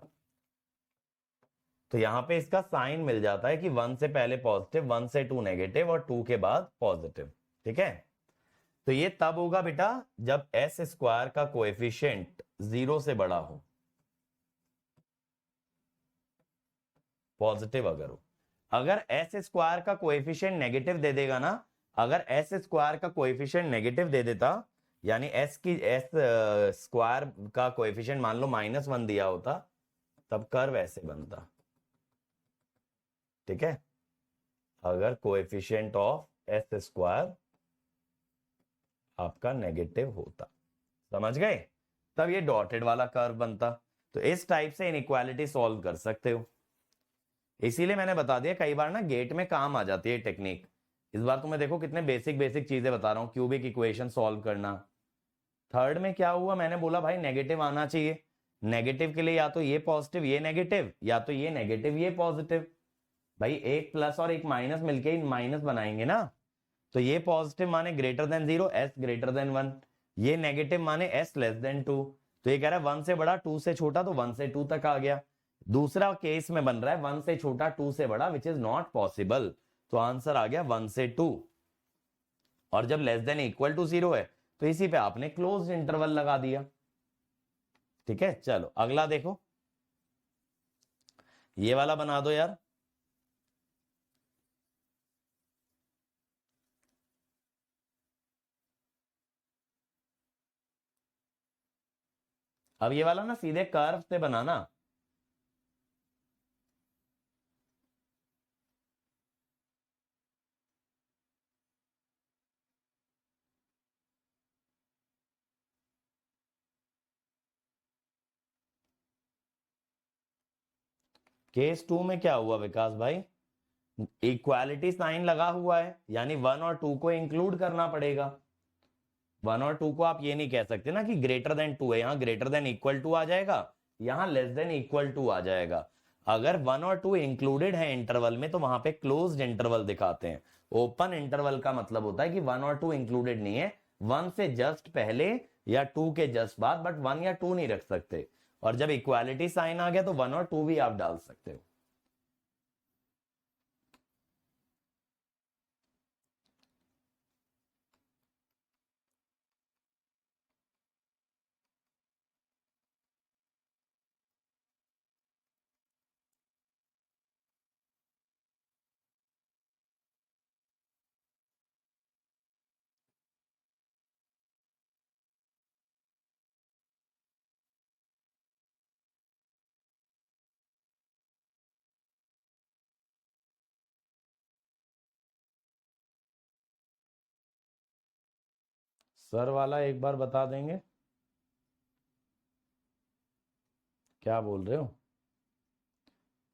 तो यहां पे इसका साइन मिल जाता है कि 1 से पहले पॉजिटिव, 1 से 2 नेगेटिव और 2 के बाद पॉजिटिव। ठीक है, तो ये तब होगा बेटा जब एस स्क्वायर का कोएफिशिएंट 0 से बड़ा हो, पॉजिटिव अगर हो। अगर एस स्क्वायर का कोएफिशिएंट नेगेटिव दे देगा ना, अगर एस स्क्वायर का कोएफिशिएंट नेगेटिव दे देता, यानी एस स्क्वायर का कोएफिशिएंट मान लो -1 दिया होता, तब कर्व ऐसे बनता। ठीक है, अगर कोएफिशिएंट ऑफ एस स्क्वायर आपका नेगेटिव होता, समझ गए? तब ये डॉटेड वाला कर्व बनता। तो इस टाइप से इनइक्वालिटी सॉल्व कर सकते हो। इसीलिए मैंने बता दिया, कई बार ना गेट में काम आ जाती है टेक्निक। इस बार तुम्हें देखो कितने बेसिक बेसिक चीजें बता रहा हूं। क्यूबिक इक्वेशन सॉल्व करना। थर्ड में क्या हुआ, मैंने बोला भाई नेगेटिव आना चाहिए। नेगेटिव के लिए या तो ये पॉजिटिव ये नेगेटिव, या तो ये नेगेटिव ये पॉजिटिव। भाई एक प्लस और एक माइनस मिलके माइनस बनाएंगे ना। तो ये पॉजिटिव माने greater than 0, S greater than 1। ये नेगेटिव माने एस लेस देन 2। तो ये कह रहा है 1 से बड़ा 2 से छोटा, तो 1 से 2 तक आ गया। दूसरा केस में बन रहा है 1 से छोटा 2 से बड़ा, विच इज नॉट पॉसिबल। तो आंसर आ गया 1 से 2। और जब लेस देन इक्वल टू 0 है तो इसी पे आपने क्लोज इंटरवल लगा दिया। ठीक है, चलो अगला देखो, ये वाला बना दो यार। अब ये वाला ना सीधे कर्व से बनाना। केस 2 में क्या हुआ विकास भाई? इक्वालिटी साइन लगा हुआ है, यानी 1 और 2 को इंक्लूड करना पड़ेगा। 1 और 2 को आप ये नहीं कह सकते ना कि ग्रेटर देन 2 है, यहां ग्रेटर देन इक्वल टू आ जाएगा, यहां लेस देन इक्वल टू आ जाएगा। अगर 1 और 2 इंक्लूडेड है इंटरवल में तो वहां पे क्लोज्ड इंटरवल दिखाते हैं। ओपन इंटरवल का मतलब होता है कि 1 और 2 इंक्लूडेड नहीं है, 1 से जस्ट पहले या 2 के जस्ट बाद, बट 1 या 2 नहीं रख सकते। और जब इक्वालिटी साइन आ गया तो 1 और 2 भी आप डाल सकते हो। सर वाला एक बार बता देंगे, क्या बोल रहे हो?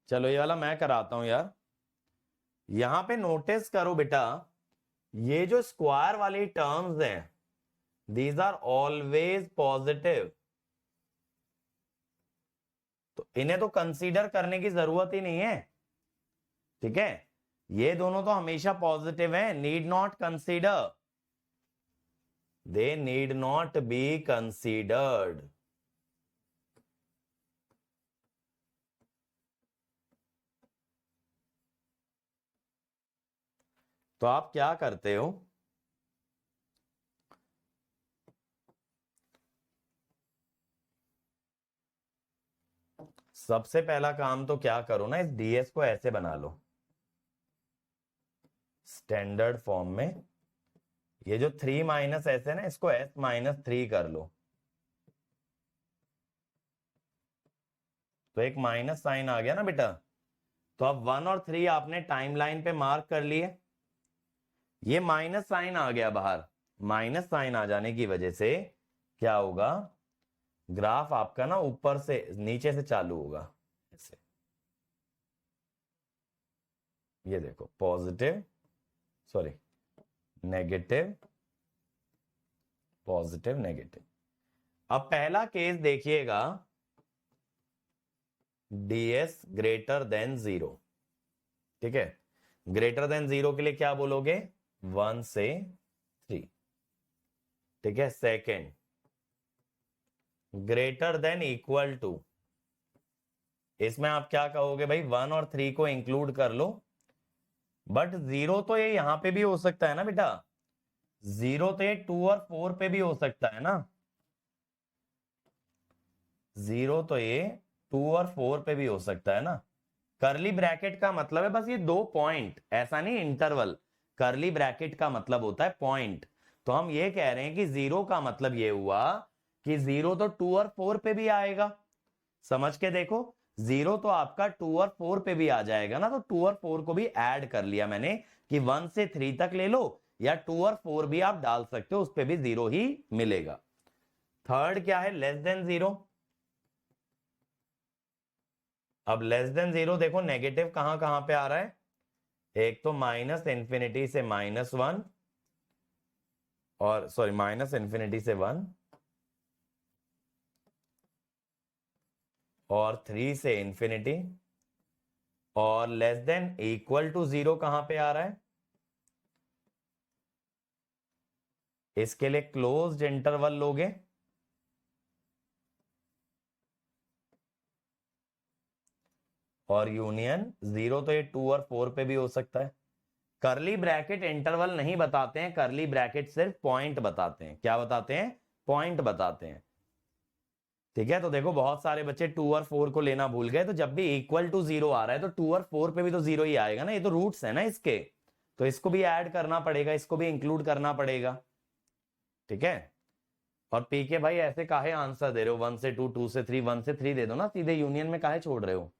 चलो ये वाला मैं कराता हूं यार। यहां पे नोटिस करो बेटा, ये जो स्क्वायर वाली टर्म्स हैं, दीज आर ऑलवेज पॉजिटिव, तो इन्हें तो कंसीडर करने की जरूरत ही नहीं है। ठीक है, ये दोनों तो हमेशा पॉजिटिव हैं, need not consider, they need not be considered. तो आप क्या करते हो, सबसे पहला काम तो क्या करो ना, इस डीएस को ऐसे बना लो स्टैंडर्ड फॉर्म में। ये जो 3 माइनस ऐसे ना, इसको S-3 कर लो, तो एक माइनस साइन आ गया ना बेटा। तो अब 1 और 3 आपने टाइमलाइन पे मार्क कर लिए, ये माइनस साइन आ गया बाहर। माइनस साइन आ जाने की वजह से क्या होगा, ग्राफ आपका ना ऊपर से नीचे से चालू होगा ऐसे। ये देखो positive, sorry negative, positive negative. अब पहला केस देखिएगा, ds ग्रेटर देन 0। ठीक है, ग्रेटर देन 0 के लिए क्या बोलोगे, 1 से 3। ठीक है, second greater than equal to, इसमें आप क्या कहोगे भाई, 1 और 3 को इंक्लूड कर लो, बट 0 तो ये यहां पे भी हो सकता है ना बेटा, 0 तो ये 2 और 4 पे भी हो सकता है ना, 0 तो ये 2 और 4 पे भी हो सकता है ना। करली ब्रैकेट का मतलब है बस ये 2 पॉइंट, ऐसा नहीं इंटरवल। करली ब्रैकेट का मतलब होता है पॉइंट। तो हम ये कह रहे हैं कि 0 का मतलब ये हुआ कि 0 तो 2 और 4 पे भी आएगा। समझ के देखो, 0 तो आपका 2 और 4 पे भी आ जाएगा ना, तो 2 और 4 को भी ऐड कर लिया मैंने कि 1 से 3 तक ले लो, या 2 और 4 भी आप डाल सकते हो, उस पे भी 0 ही मिलेगा। थर्ड क्या है, लेस देन 0। अब लेस देन 0 देखो नेगेटिव कहां कहां पे आ रहा है, एक तो माइनस इंफिनिटी से -1, और सॉरी माइनस इंफिनिटी से 1, और 3 से इंफिनिटी, और लेस देन इक्वल टू 0 कहां पे आ रहा है, इसके लिए क्लोज्ड इंटरवल लोगे, और यूनियन 0 तो ये 2 और 4 पे भी हो सकता है। करली ब्रैकेट इंटरवल नहीं बताते हैं, करली ब्रैकेट सिर्फ पॉइंट बताते हैं। क्या बताते हैं, पॉइंट बताते हैं। ठीक है, तो देखो बहुत सारे बच्चे 2 और 4 को लेना भूल गए, तो जब भी इक्वल टू 0 आ रहा है तो 2 और 4 पे भी तो 0 ही आएगा ना, ये तो रूट्स है ना इसके, तो इसको भी ऐड करना पड़ेगा, इसको भी इंक्लूड करना पड़ेगा। ठीक है, और पीके भाई ऐसे काहे आंसर दे रहे हो, 1 से 2, 2 से 3, 1 से 3 दे दो ना सीधे, यूनियन में काहे छोड़ रहे हो।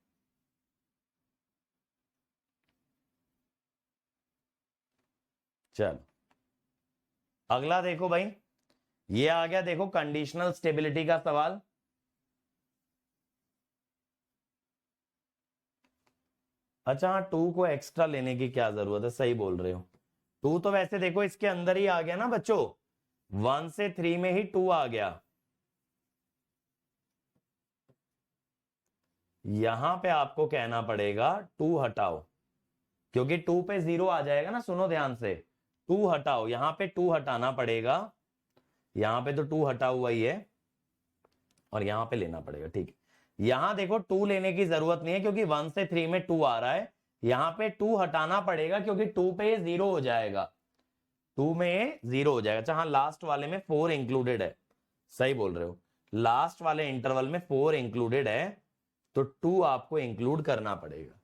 चल अगला देखो भाई, ये आ गया देखो कंडीशनल स्टेबिलिटी का सवाल। अच्छा हाँ, 2 को एक्स्ट्रा लेने की क्या जरूरत है, सही बोल रहे हो। 2 तो वैसे देखो इसके अंदर ही आ गया ना बच्चों, 1 से 3 में ही 2 आ गया। यहां पे आपको कहना पड़ेगा 2 हटाओ, क्योंकि 2 पे 0 आ जाएगा ना, सुनो ध्यान से, 2 हटाओ, यहां पे 2 हटाना पड़ेगा, यहां पे तो 2 हटा हुआ ही है और यहां पे लेना पड़ेगा, ठीक है। यहां देखो 2 लेने की जरूरत नहीं है क्योंकि 1 से 3 में 2 आ रहा है। यहां पे 2 हटाना पड़ेगा क्योंकि 2 पे ये 0 हो जाएगा, 2 में ये 0 हो जाएगा। अच्छा हाँ, लास्ट वाले में 4 इंक्लूडेड है, सही बोल रहे हो, लास्ट वाले इंटरवल में 4 इंक्लूडेड है, तो 2 आपको इंक्लूड करना पड़ेगा,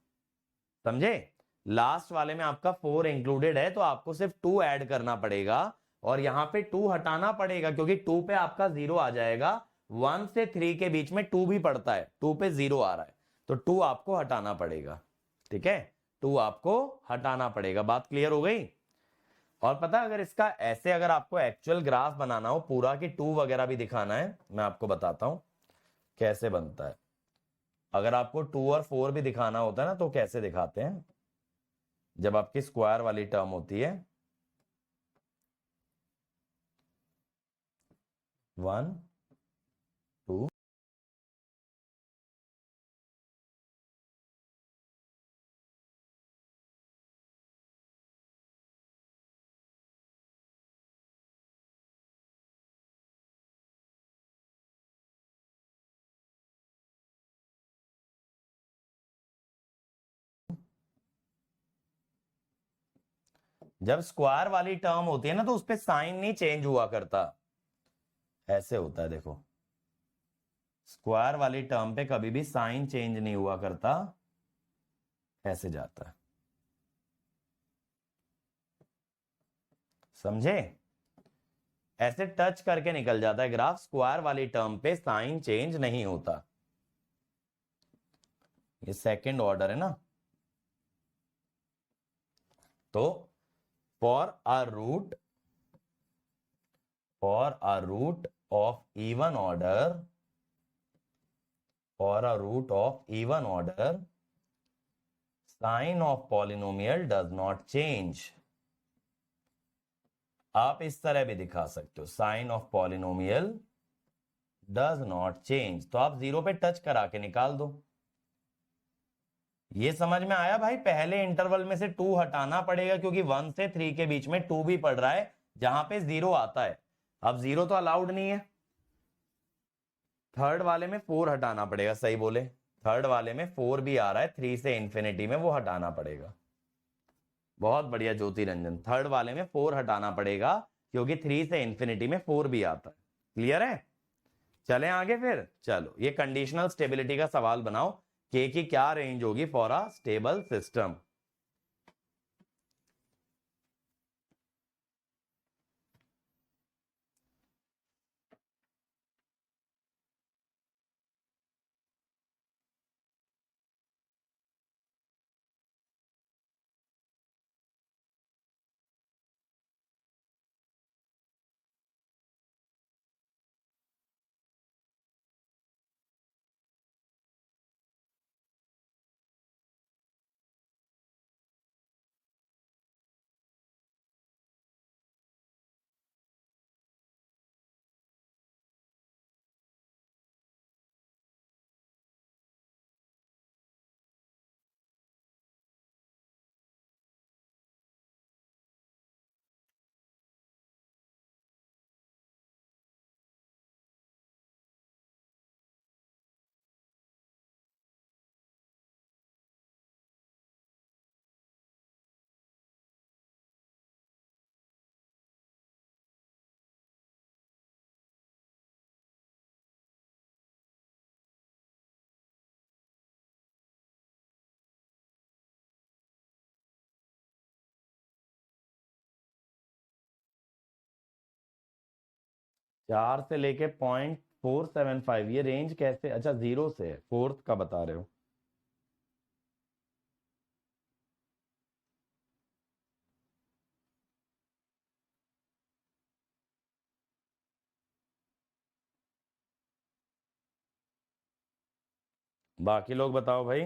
समझे। लास्ट वाले में आपका 4 इंक्लूडेड है तो आपको सिर्फ 2 ऐड करना पड़ेगा और यहां पे 2 हटाना पड़ेगा क्योंकि 2 पे आपका 0 आ जाएगा। 1 से 3 के बीच में 2 भी पड़ता है, 2 पे 0 आ रहा है तो 2 आपको हटाना पड़ेगा, ठीक है, 2 आपको हटाना पड़ेगा। बात क्लियर हो गई। और पता है, अगर इसका ऐसे अगर आपको एक्चुअल ग्राफ बनाना हो पूरा कि 2 वगैरह भी दिखाना है, मैं आपको बताता हूं कैसे बनता है। अगर आपको 2 और 4 भी दिखाना होता है ना तो कैसे दिखाते हैं, जब आपकी स्क्वायर वाली टर्म होती है 1 2, जब स्क्वायर वाली टर्म होती है ना तो उस पर साइन नहीं चेंज हुआ करता, ऐसे होता है देखो, स्क्वायर वाली टर्म पे कभी भी साइन चेंज नहीं हुआ करता, ऐसे जाता है, समझे। ऐसे टच करके निकल जाता है ग्राफ, स्क्वायर वाली टर्म पे साइन चेंज नहीं होता। ये सेकंड ऑर्डर है ना। तो for a root of even order, for a root of even order, sign of polynomial does not change। आप इस तरह भी दिखा सकते हो, sign of polynomial does not change, तो आप 0 पे टच करा के निकाल दो। ये समझ में आया भाई। पहले इंटरवल में से 2 हटाना पड़ेगा क्योंकि 1 से 3 के बीच में 2 भी पड़ रहा है जहां पे 0 आता है। अब 0 तो अलाउड नहीं है। थर्ड वाले में 4 हटाना पड़ेगा, सही बोले, थर्ड वाले में 4 भी आ रहा है 3 से इंफिनिटी में, वो हटाना पड़ेगा। बहुत बढ़िया ज्योति रंजन, थर्ड वाले में 4 हटाना पड़ेगा क्योंकि 3 से इंफिनिटी में 4 भी आता है। क्लियर है। चलें आगे फिर। चलो ये कंडीशनल स्टेबिलिटी का सवाल बनाओ, के की क्या रेंज होगी फॉर अ स्टेबल सिस्टम। चार से लेके 0.475, ये रेंज कैसे, अच्छा 0 से है, फोर्थ का बता रहे हो। बाकी लोग बताओ भाई।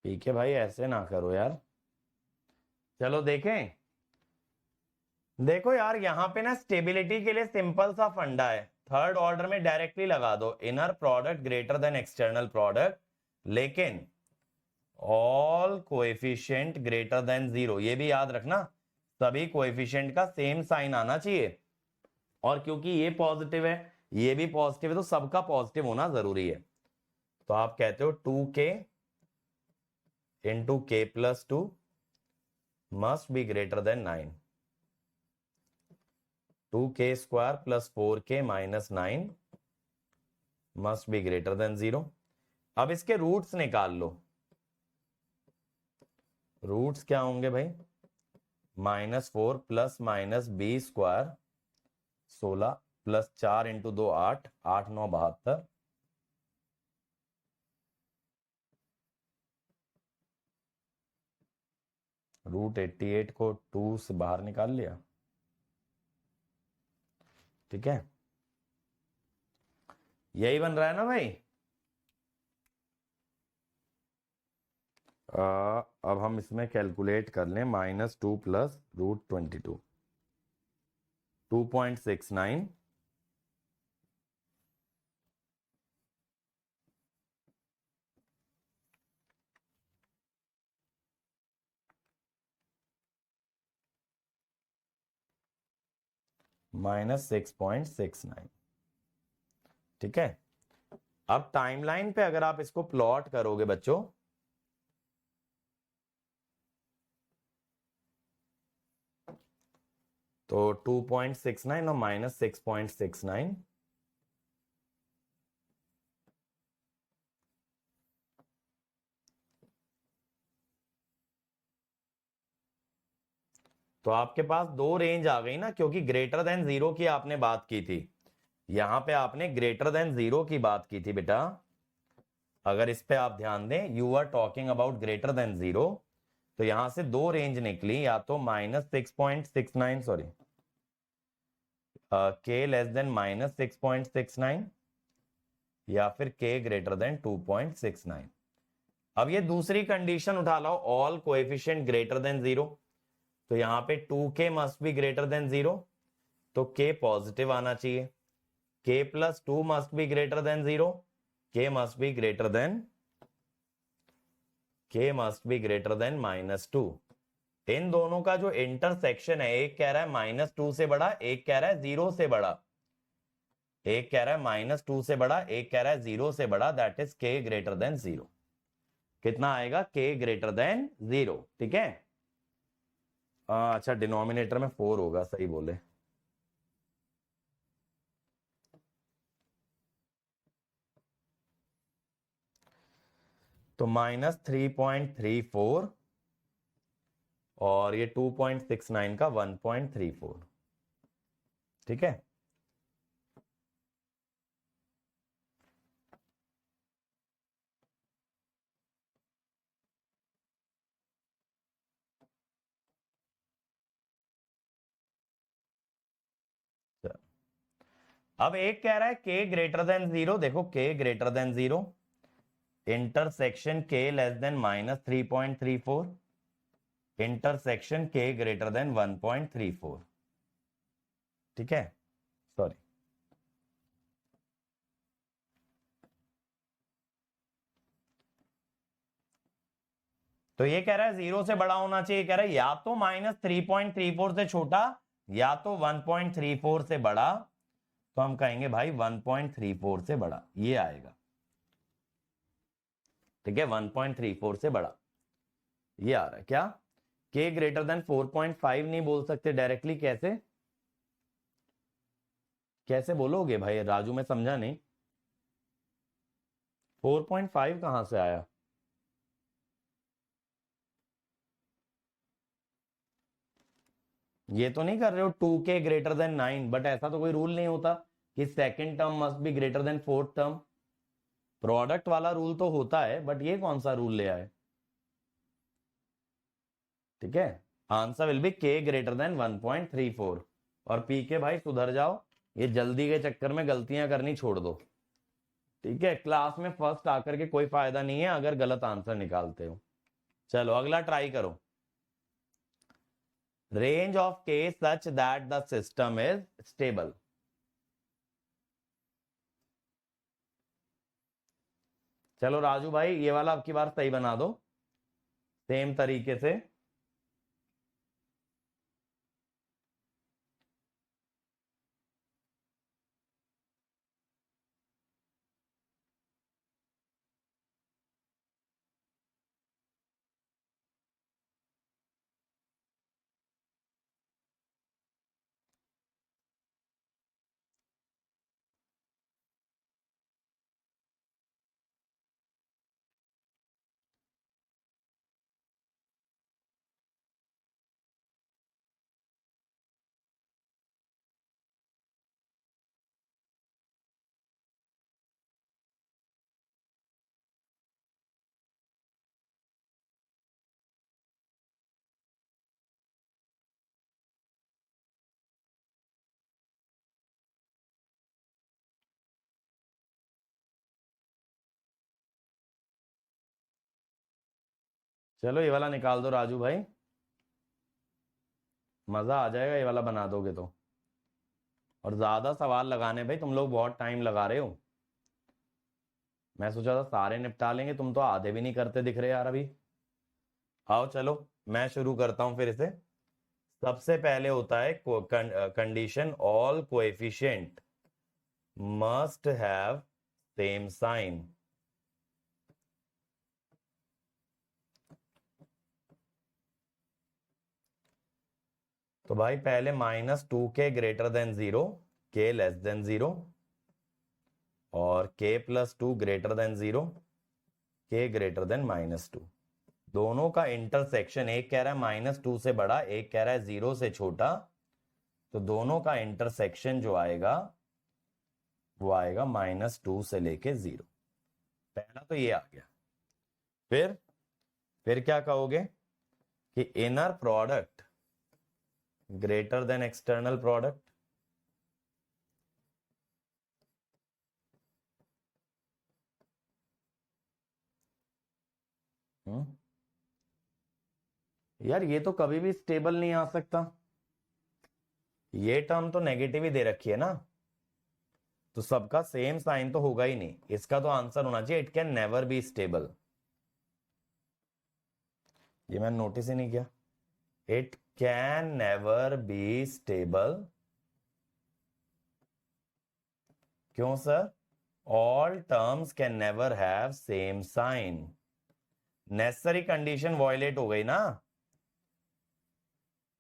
ठीक है भाई, ऐसे ना करो यार। चलो देखें। देखो यार, यहां पे ना स्टेबिलिटी के लिए सिंपल सा फंडा है, थर्ड ऑर्डर में डायरेक्टली लगा दो, inner product greater than external product, लेकिन ऑल कोएफिशिएंट ग्रेटर देन 0। ये भी याद रखना, सभी कोएफिशिएंट का सेम साइन आना चाहिए। और क्योंकि ये पॉजिटिव है, ये भी पॉजिटिव है, तो सबका पॉजिटिव होना जरूरी है। तो आप कहते हो 2k into k plus 2 must be greater than 9। 2k square plus 4k minus 9 must be greater than 0। अब इसके रूट्स निकाल लो। रूट्स क्या होंगे भाई? -4 plus minus b square 16 plus 4 into 2 8, 8 9 72। Root 88 को 2 से बाहर निकाल लिया। ठीक है, यही बन रहा है ना भाई? अब हम इसमें कैलकुलेट कर लें, -2 प्लस √22 2.69 -6.69। ठीक है, अब टाइमलाइन पे अगर आप इसको प्लॉट करोगे बच्चों, तो 2.69 और -6.69, तो आपके पास दो रेंज आ गई ना, क्योंकि ग्रेटर देन 0 की आपने बात की थी। यहां पे आपने ग्रेटर देन 0 की बात की थी बेटा। अगर इस पे आप ध्यान दें, you are talking about greater than 0, तो यहां से दो रेंज निकली, या तो -6.69, सॉरी, k लेस देन -6.69, या फिर k ग्रेटर देन 2.69। अब ये दूसरी कंडीशन उठा लो, ऑल कोएफिशिएंट ग्रेटर देन 0, तो यहां पे 2k must be greater than 0, तो k पॉजिटिव आना चाहिए। k plus 2 must be greater than 0, k must be greater than -2। इन दोनों का जो इंटरसेक्शन है, एक कह रहा है -2 से बड़ा, एक कह रहा है 0 से बड़ा, एक कह रहा है -2 से बड़ा, एक कह रहा है 0 से बड़ा, that is k greater than 0। कितना आएगा? k greater than 0। ठीक है, अच्छा, डिनोमिनेटर में 4 होगा, सही बोले। तो -3.34 और ये 2.69 का 1.34। ठीक है, अब एक कह रहा है k ग्रेटर देन 0। देखो, k greater than 0, intersection k less than -3.34, intersection k greater then 1.34। ठीक है, सॉरी, तो ये कह रहा है 0 से बड़ा होना चाहिए, कह रहा है या तो -3.34 से छोटा, या तो 1.34 से बड़ा। तो हम कहेंगे भाई 1.34 से बड़ा, ये आएगा। ठीक है, 1.34 से बड़ा ये आ रहा है। क्या k ग्रेटर देन 4.5 नहीं बोल सकते डायरेक्टली? कैसे कैसे बोलोगे भाई राजू? मैं समझा नहीं, 4.5 कहां से आया? ये तो नहीं कर रहे हो 2k ग्रेटर देन 9, बट ऐसा तो कोई रूल नहीं होता कि second term must be greater than fourth term. Product वाला रूल तो होता है, बट ये कौन सा रूल ले आए? ठीक है, answer will be k greater then 1.34। और पी के भाई सुधर जाओ, ये जल्दी के चक्कर में गलतियां करनी छोड़ दो। ठीक है, क्लास में फर्स्ट आकर के कोई फायदा नहीं है अगर गलत आंसर निकालते हो। चलो अगला ट्राई करो। Range of K such that the system is stable. चलो राजू भाई ये वाला अब की बार सही बना दो सेम तरीके से। चलो ये वाला निकाल दो राजू भाई, मजा आ जाएगा ये वाला बना दोगे तो। और ज्यादा सवाल लगाने भाई तुम लोग बहुत टाइम लगा रहे हो। मैं सोचा था सारे निपटा लेंगे, तुम तो आधे भी नहीं करते दिख रहे यार अभी। आओ चलो मैं शुरू करता हूं फिर से। सबसे पहले होता है condition all coefficient must have same sign. तो भाई पहले -2 के ग्रेटर देन 0, के लेस देन 0, और k + 2 ग्रेटर देन 0, के ग्रेटर देन -2। दोनों का इंटरसेक्शन, एक कह रहा है -2 से बड़ा, एक कह रहा है 0 से छोटा, तो दोनों का इंटरसेक्शन जो आएगा वो आएगा -2 से लेके 0। पहला तो ये आ गया। फिर क्या कहोगे कि inner product greater than external product. यार ये तो कभी भी स्टेबल नहीं आ सकता, ये टर्म तो नेगेटिव ही दे रखी है ना, तो सबका सेम साइन तो होगा ही नहीं। इसका तो आंसर होना चाहिए it can never be stable. ये मैंने नोटिस ही नहीं किया। It can never be stable. क्यों sir? All terms can never have same sign. Necessary condition violate हो गई ना,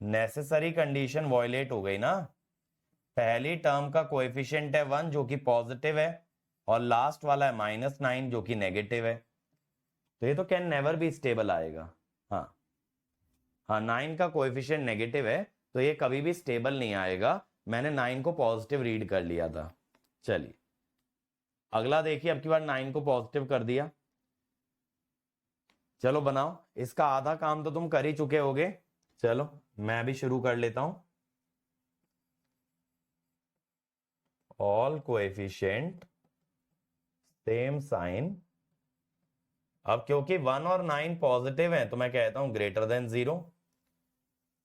नेसेसरी कंडीशन वॉयलेट हो गई ना। पहली टर्म का कोएफिशिएंट है 1 जो कि पॉजिटिव है, और लास्ट वाला है -9 जो कि नेगेटिव है, तो ये तो कैन नेवर बी स्टेबल आएगा। हाँ हाँ, 9 का कोएफिशिएंट नेगेटिव है तो ये कभी भी स्टेबल नहीं आएगा। मैंने 9 को पॉजिटिव रीड कर लिया था। चलिए अगला देखिए, अब की बार 9 को पॉजिटिव कर दिया। चलो बनाओ, इसका आधा काम तो तुम कर ही चुके होगे। चलो मैं भी शुरू कर लेता हूं। All coefficient same sign. अब क्योंकि 1 और 9 पॉजिटिव हैं तो मैं कहता हूं ग्रेटर देन 0,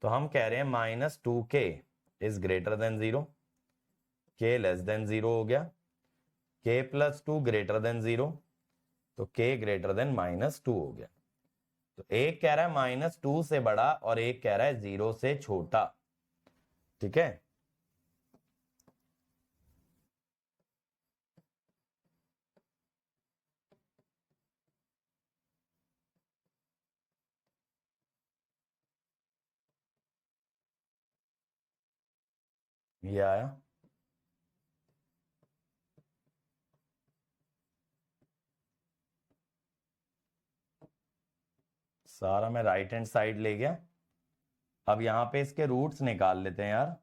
तो हम कह रहे हैं -2k is greater than 0, k less than 0 हो गया, k + 2 ग्रेटर देन 0, तो k ग्रेटर देन -2 हो गया। तो एक कह रहा है -2 से बड़ा और एक कह रहा है 0 से छोटा। ठीक है, ये आया। सारा मैं राइट हैंड साइड ले गया। अब यहां पे इसके रूट्स निकाल लेते हैं यार।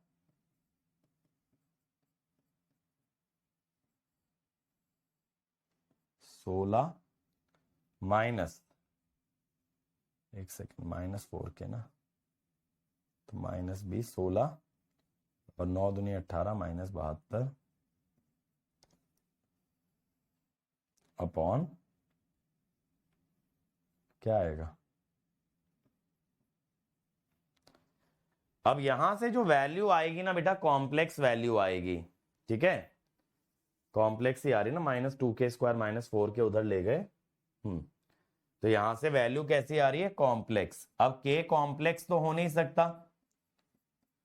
सोलह माइनस, एक सेकेंड, -4 के ना, तो -20, 16, और 9 दूनी 18, -72 अपॉन क्या आएगा अब यहां से जो वैल्यू आएगी ना बेटा, कॉम्प्लेक्स वैल्यू आएगी, ठीक है, कॉम्प्लेक्स ही आ रही ना, -2k² -4 के उधर ले गए। तो यहां से वैल्यू कैसी आ रही है, कॉम्प्लेक्स। अब k कॉम्प्लेक्स तो हो नहीं सकता,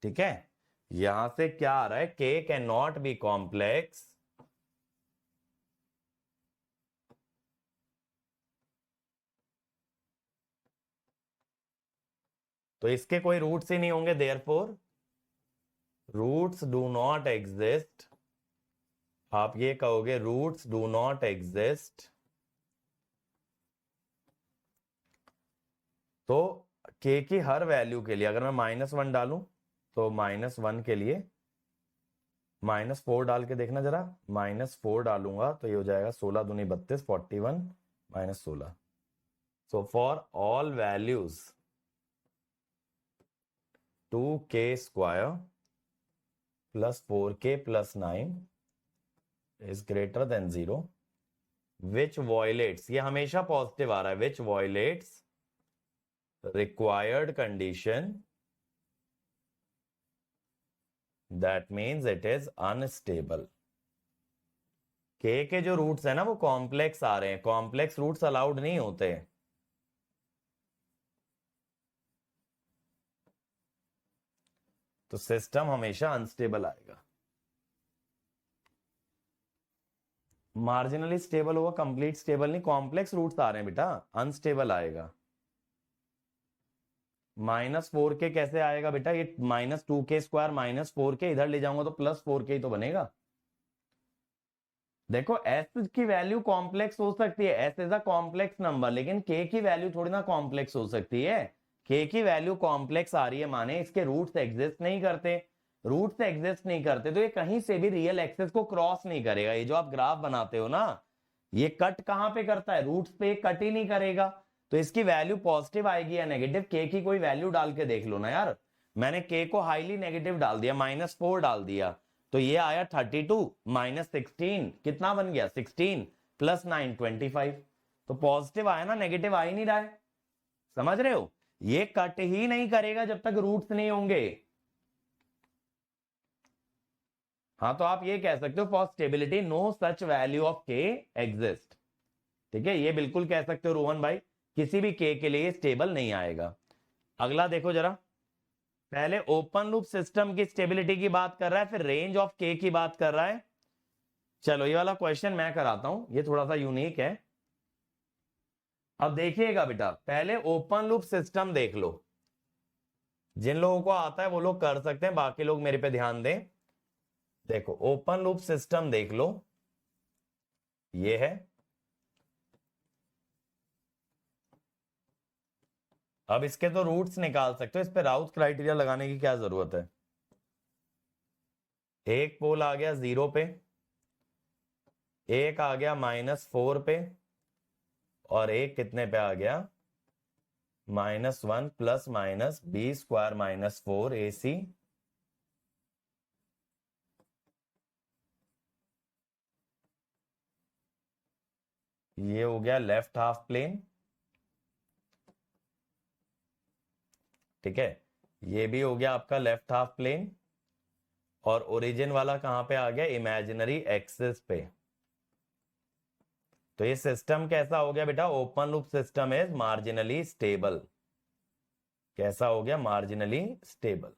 ठीक है, यहां से क्या आ रहा है, k can not be complex, तो इसके कोई रूट्स ही नहीं होंगे, therefore roots do not exist. आप ये कहोगे रूट्स डू नॉट एग्जिस्ट, तो k की हर वैल्यू के लिए अगर मैं -1 डालूं तो -1 के लिए -4 डाल के देखना जरा, -4 डालूंगा तो ये हो जाएगा 16 दूनी 32, 41 -16। So for all values 2k² + 4k + 9 is greater than 0, which violates, ये हमेशा पॉजिटिव आ रहा है, which violates required condition, that means it is unstable। k के जो रूट्स है ना वो कॉम्प्लेक्स आ रहे हैं, कॉम्प्लेक्स रूट्स अलाउड नहीं होते। तो सिस्टम हमेशा अनस्टेबल आएगा। मार्जिनली स्टेबल होगा, कंप्लीट स्टेबल नहीं, कॉम्प्लेक्स रूट्स आ रहे हैं बेटा, अनस्टेबल आएगा। -4k कैसे आएगा बेटा, ये -2k² -4k इधर ले जाऊंगा तो +4k ही तो बनेगा। देखो s की वैल्यू कॉम्प्लेक्स हो सकती है, s is a complex number, लेकिन k की वैल्यू थोड़ी ना कॉम्प्लेक्स हो सकती है। k की वैल्यू कॉम्प्लेक्स आ रही है माने इसके रूट्स एग्जिस्ट नहीं करते, रूट्स एग्जिस्ट नहीं करते तो ये कहीं से भी रियल एक्सेस को क्रॉस नहीं करेगा। ये जो आप ग्राफ बनाते हो ना, ये कट कहां पे करता है, रूट्स पे कट ही नहीं करेगा। तो इसकी वैल्यू पॉजिटिव आएगी या नेगेटिव, k की कोई वैल्यू डाल के देख लो ना यार। मैंने k को हाईली नेगेटिव डाल दिया, -4 डाल दिया, तो ये आया 32 -16 कितना बन गया, 16 + 9 25। तो पॉजिटिव आया ना, नेगेटिव आ ही नहीं रहा है, समझ रहे हो। ये कट ही नहीं करेगा जब तक रूट्स नहीं होंगे। हाँ तो आप ये कह सकते हो for stability no such value of k exist, ठीक है, ये बिल्कुल कह सकते हो रोहन भाई, किसी भी k के लिए स्टेबल नहीं आएगा। अगला देखो जरा, पहले ओपन लूप सिस्टम की स्टेबिलिटी की बात कर रहा है, फिर रेंज ऑफ k की बात कर रहा है। चलो ये वाला क्वेश्चन मैं कराता हूं, ये थोड़ा सा यूनिक है। अब देखिएगा बेटा, पहले ओपन लूप सिस्टम देख लो, जिन लोगों को आता है वो लोग कर सकते हैं, बाकी लोग मेरे पे ध्यान दें। देखो ओपन लूप सिस्टम देख लो, ये है। अब इसके तो रूट्स निकाल सकते हो, इस पे राउथ क्राइटेरिया लगाने की क्या जरूरत है। एक पोल आ गया 0 पे, एक आ गया -4 पे, और एक कितने पे आ गया, -1 ± b² - 4 AC। ये हो गया लेफ्ट हाफ प्लेन, ठीक है, ये भी हो गया आपका लेफ्ट हाफ प्लेन, और ओरिजिन वाला कहां पे आ गया, इमेजिनरी एक्सिस पे। तो ये सिस्टम कैसा हो गया बेटा, open loop system is marginally stable. कैसा हो गया, मार्जिनली स्टेबल,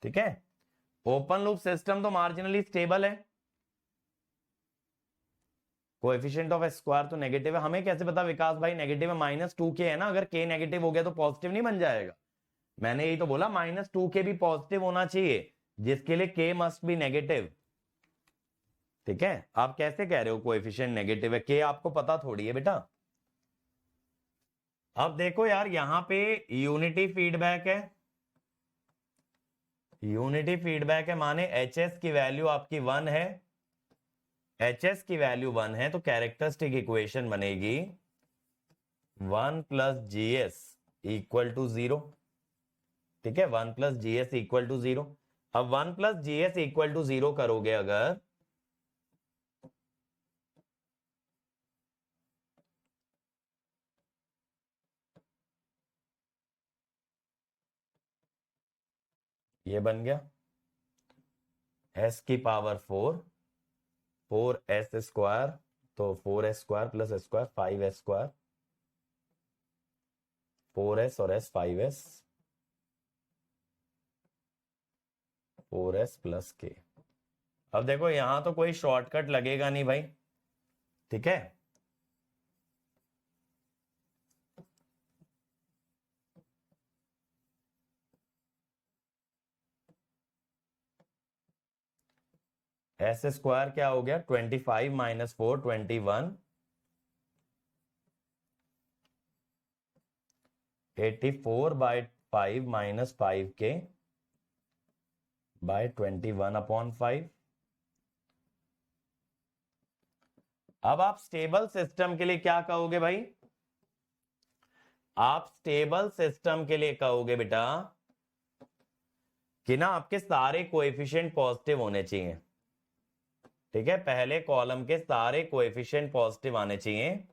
ठीक है। ओपन लूप सिस्टम तो मार्जिनली स्टेबल है। कोएफिशिएंट ऑफ स्क्वायर तो नेगेटिव है, हमें कैसे पता विकास भाई नेगेटिव है, -2k है ना, अगर k नेगेटिव हो गया तो पॉजिटिव नहीं बन जाएगा। मैंने यही तो बोला, -2k भी पॉजिटिव होना चाहिए, जिसके लिए k मस्ट बी नेगेटिव, ठीक है। आप कैसे कह रहे हो कोएफिशिएंट नेगेटिव है, k आपको पता थोड़ी है बेटा। अब देखो यार, यहां पे यूनिटी फीडबैक है, यूनिटी फीडबैक है माने hs की वैल्यू आपकी 1 है, hs की वैल्यू 1 है, तो कैरेक्टरिस्टिक इक्वेशन बनेगी 1 + GS = 0, ठीक है, 1 + GS = 0। अब 1 + GS = 0 करोगे अगर, ये बन गया s की पावर 4, 4s स्क्वायर, तो 4s square plus s square 5s square, 4s और s 5s, 4s plus k। अब देखो यहां तो कोई शॉर्टकट लगेगा नहीं भाई, ठीक है। एस स्क्वायर क्या हो गया, 25 minus 4 21, 84 by 5 minus 5k bye 21/5। अब आप स्टेबल सिस्टम के लिए क्या कहोगे भाई, आप स्टेबल सिस्टम के लिए कहोगे बेटा कि ना आपके सारे कोएफिशिएंट पॉजिटिव होने चाहिए, ठीक है। पहले कॉलम के सारे कोएफिशिएंट पॉजिटिव आने चाहिए,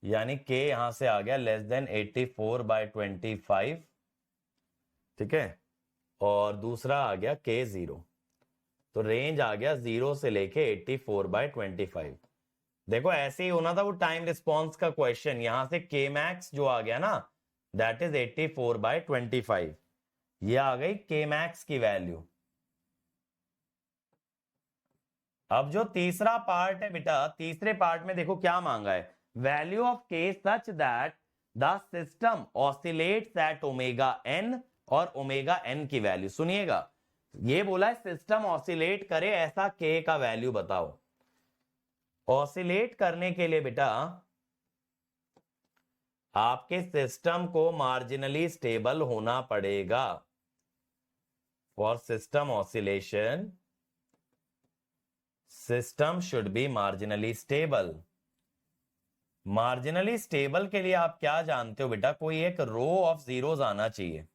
यानी के यहां से आ गया लेस देन 84/25, ठीक है। और दूसरा आ गया के 0, तो रेंज आ गया 0 से लेके 84/25। देखो ऐसे ही होना था वो टाइम रिस्पॉन्स का क्वेश्चन, यहां से के मैक्स जो आ गया ना दैट इज 84/25, ये आ गई के मैक्स की वैल्यू। अब जो तीसरा पार्ट है बेटा, तीसरे पार्ट में देखो क्या मांगा है, value of K such that the system oscillates at omega n, और ओमेगा एन की वैल्यू सुनिएगा, ये बोला है सिस्टम ऑसिलेट करे ऐसा के का वैल्यू बताओ। ऑसिलेट करने के लिए बेटा आपके सिस्टम को मार्जिनली स्टेबल होना पड़ेगा। For system oscillation system should be marginally stable. Marginally stable के लिए आप क्या जानते हो बेटा, कोई एक रो ऑफ जीरोस आना चाहिए,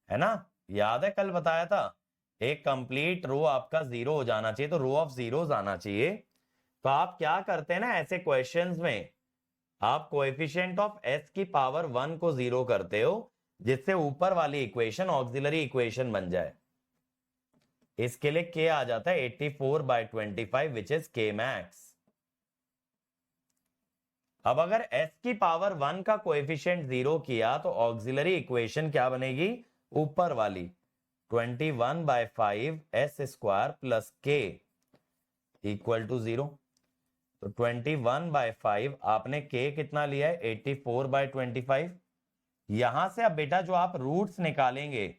है ना। याद है कल बताया था, एक कंप्लीट रो आपका जीरो हो जाना चाहिए, तो रो ऑफ जीरोस आना चाहिए। तो आप क्या करते हैं ना ऐसे क्वेश्चंस में, आप कोएफिशिएंट ऑफ s की पावर 1 को जीरो करते हो, जिससे ऊपर वाली इक्वेशन ऑक्सिलरी इक्वेशन बन जाए। इसके लिए k आ जाता है 84/25 विच इज k मैक्स। अब अगर s की पावर 1 का कोएफिशिएंट जीरो किया तो ऑक्सिलरी इक्वेशन क्या बनेगी, ऊपर वाली 21/5 s square plus k equal to 0। तो 21/5 आपने k कितना लिया है 84/25। यहां से अब बेटा जो आप रूट्स निकालेंगे,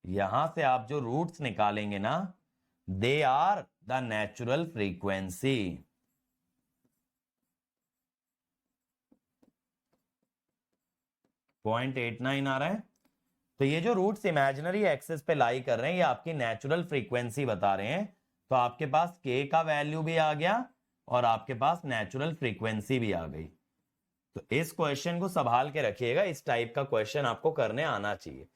यहां से आप जो रूट्स निकालेंगे ना they are the natural frequency. .89 आ रहा है, तो ये जो रूट्स इमेजिनरी एक्सिस पे लाई कर रहे हैं ये आपकी नेचुरल फ्रीक्वेंसी बता रहे हैं। तो आपके पास k का वैल्यू भी आ गया और आपके पास नेचुरल फ्रीक्वेंसी भी आ गई। तो इस क्वेश्चन को संभाल के रखिएगा, इस टाइप का क्वेश्चन आपको करने आना चाहिए।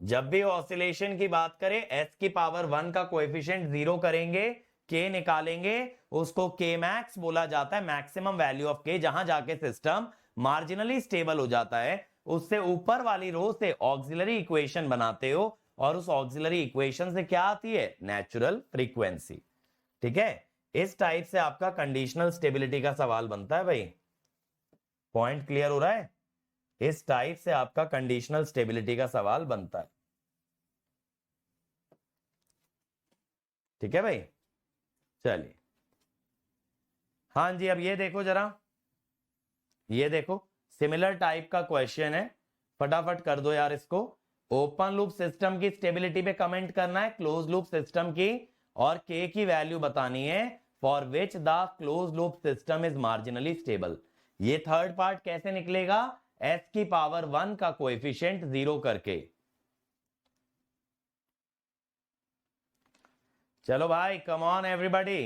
जब भी ऑसिलेशन की बात करें s की पावर 1 का कोएफिशिएंट जीरो करेंगे, k निकालेंगे, उसको k मैक्स बोला जाता है, मैक्सिमम वैल्यू ऑफ k, जहां जाके सिस्टम मार्जिनली स्टेबल हो जाता है। उससे ऊपर वाली रो से ऑक्सिलरी इक्वेशन बनाते हो, और उस ऑक्सिलरी इक्वेशन से क्या आती है, नेचुरल फ्रीक्वेंसी, ठीक है। इस टाइप से आपका कंडीशनल स्टेबिलिटी का सवाल बनता है भाई। पॉइंट क्लियर हो रहा है, इस टाइप से आपका कंडीशनल स्टेबिलिटी का सवाल बनता है, ठीक है भाई। चलिए हाँ जी, अब ये देखो जरा, ये देखो सिमिलर टाइप का क्वेश्चन है, फटाफट कर दो यार इसको। ओपन लूप सिस्टम की स्टेबिलिटी पे कमेंट करना है, क्लोज लूप सिस्टम की, और के की वैल्यू बतानी है for which the close loop system is marginally stable. ये थर्ड पार्ट कैसे निकलेगा, s की पावर 1 का कोएफिशिएंट जीरो करके। चलो भाई कम ऑन एवरीबॉडी।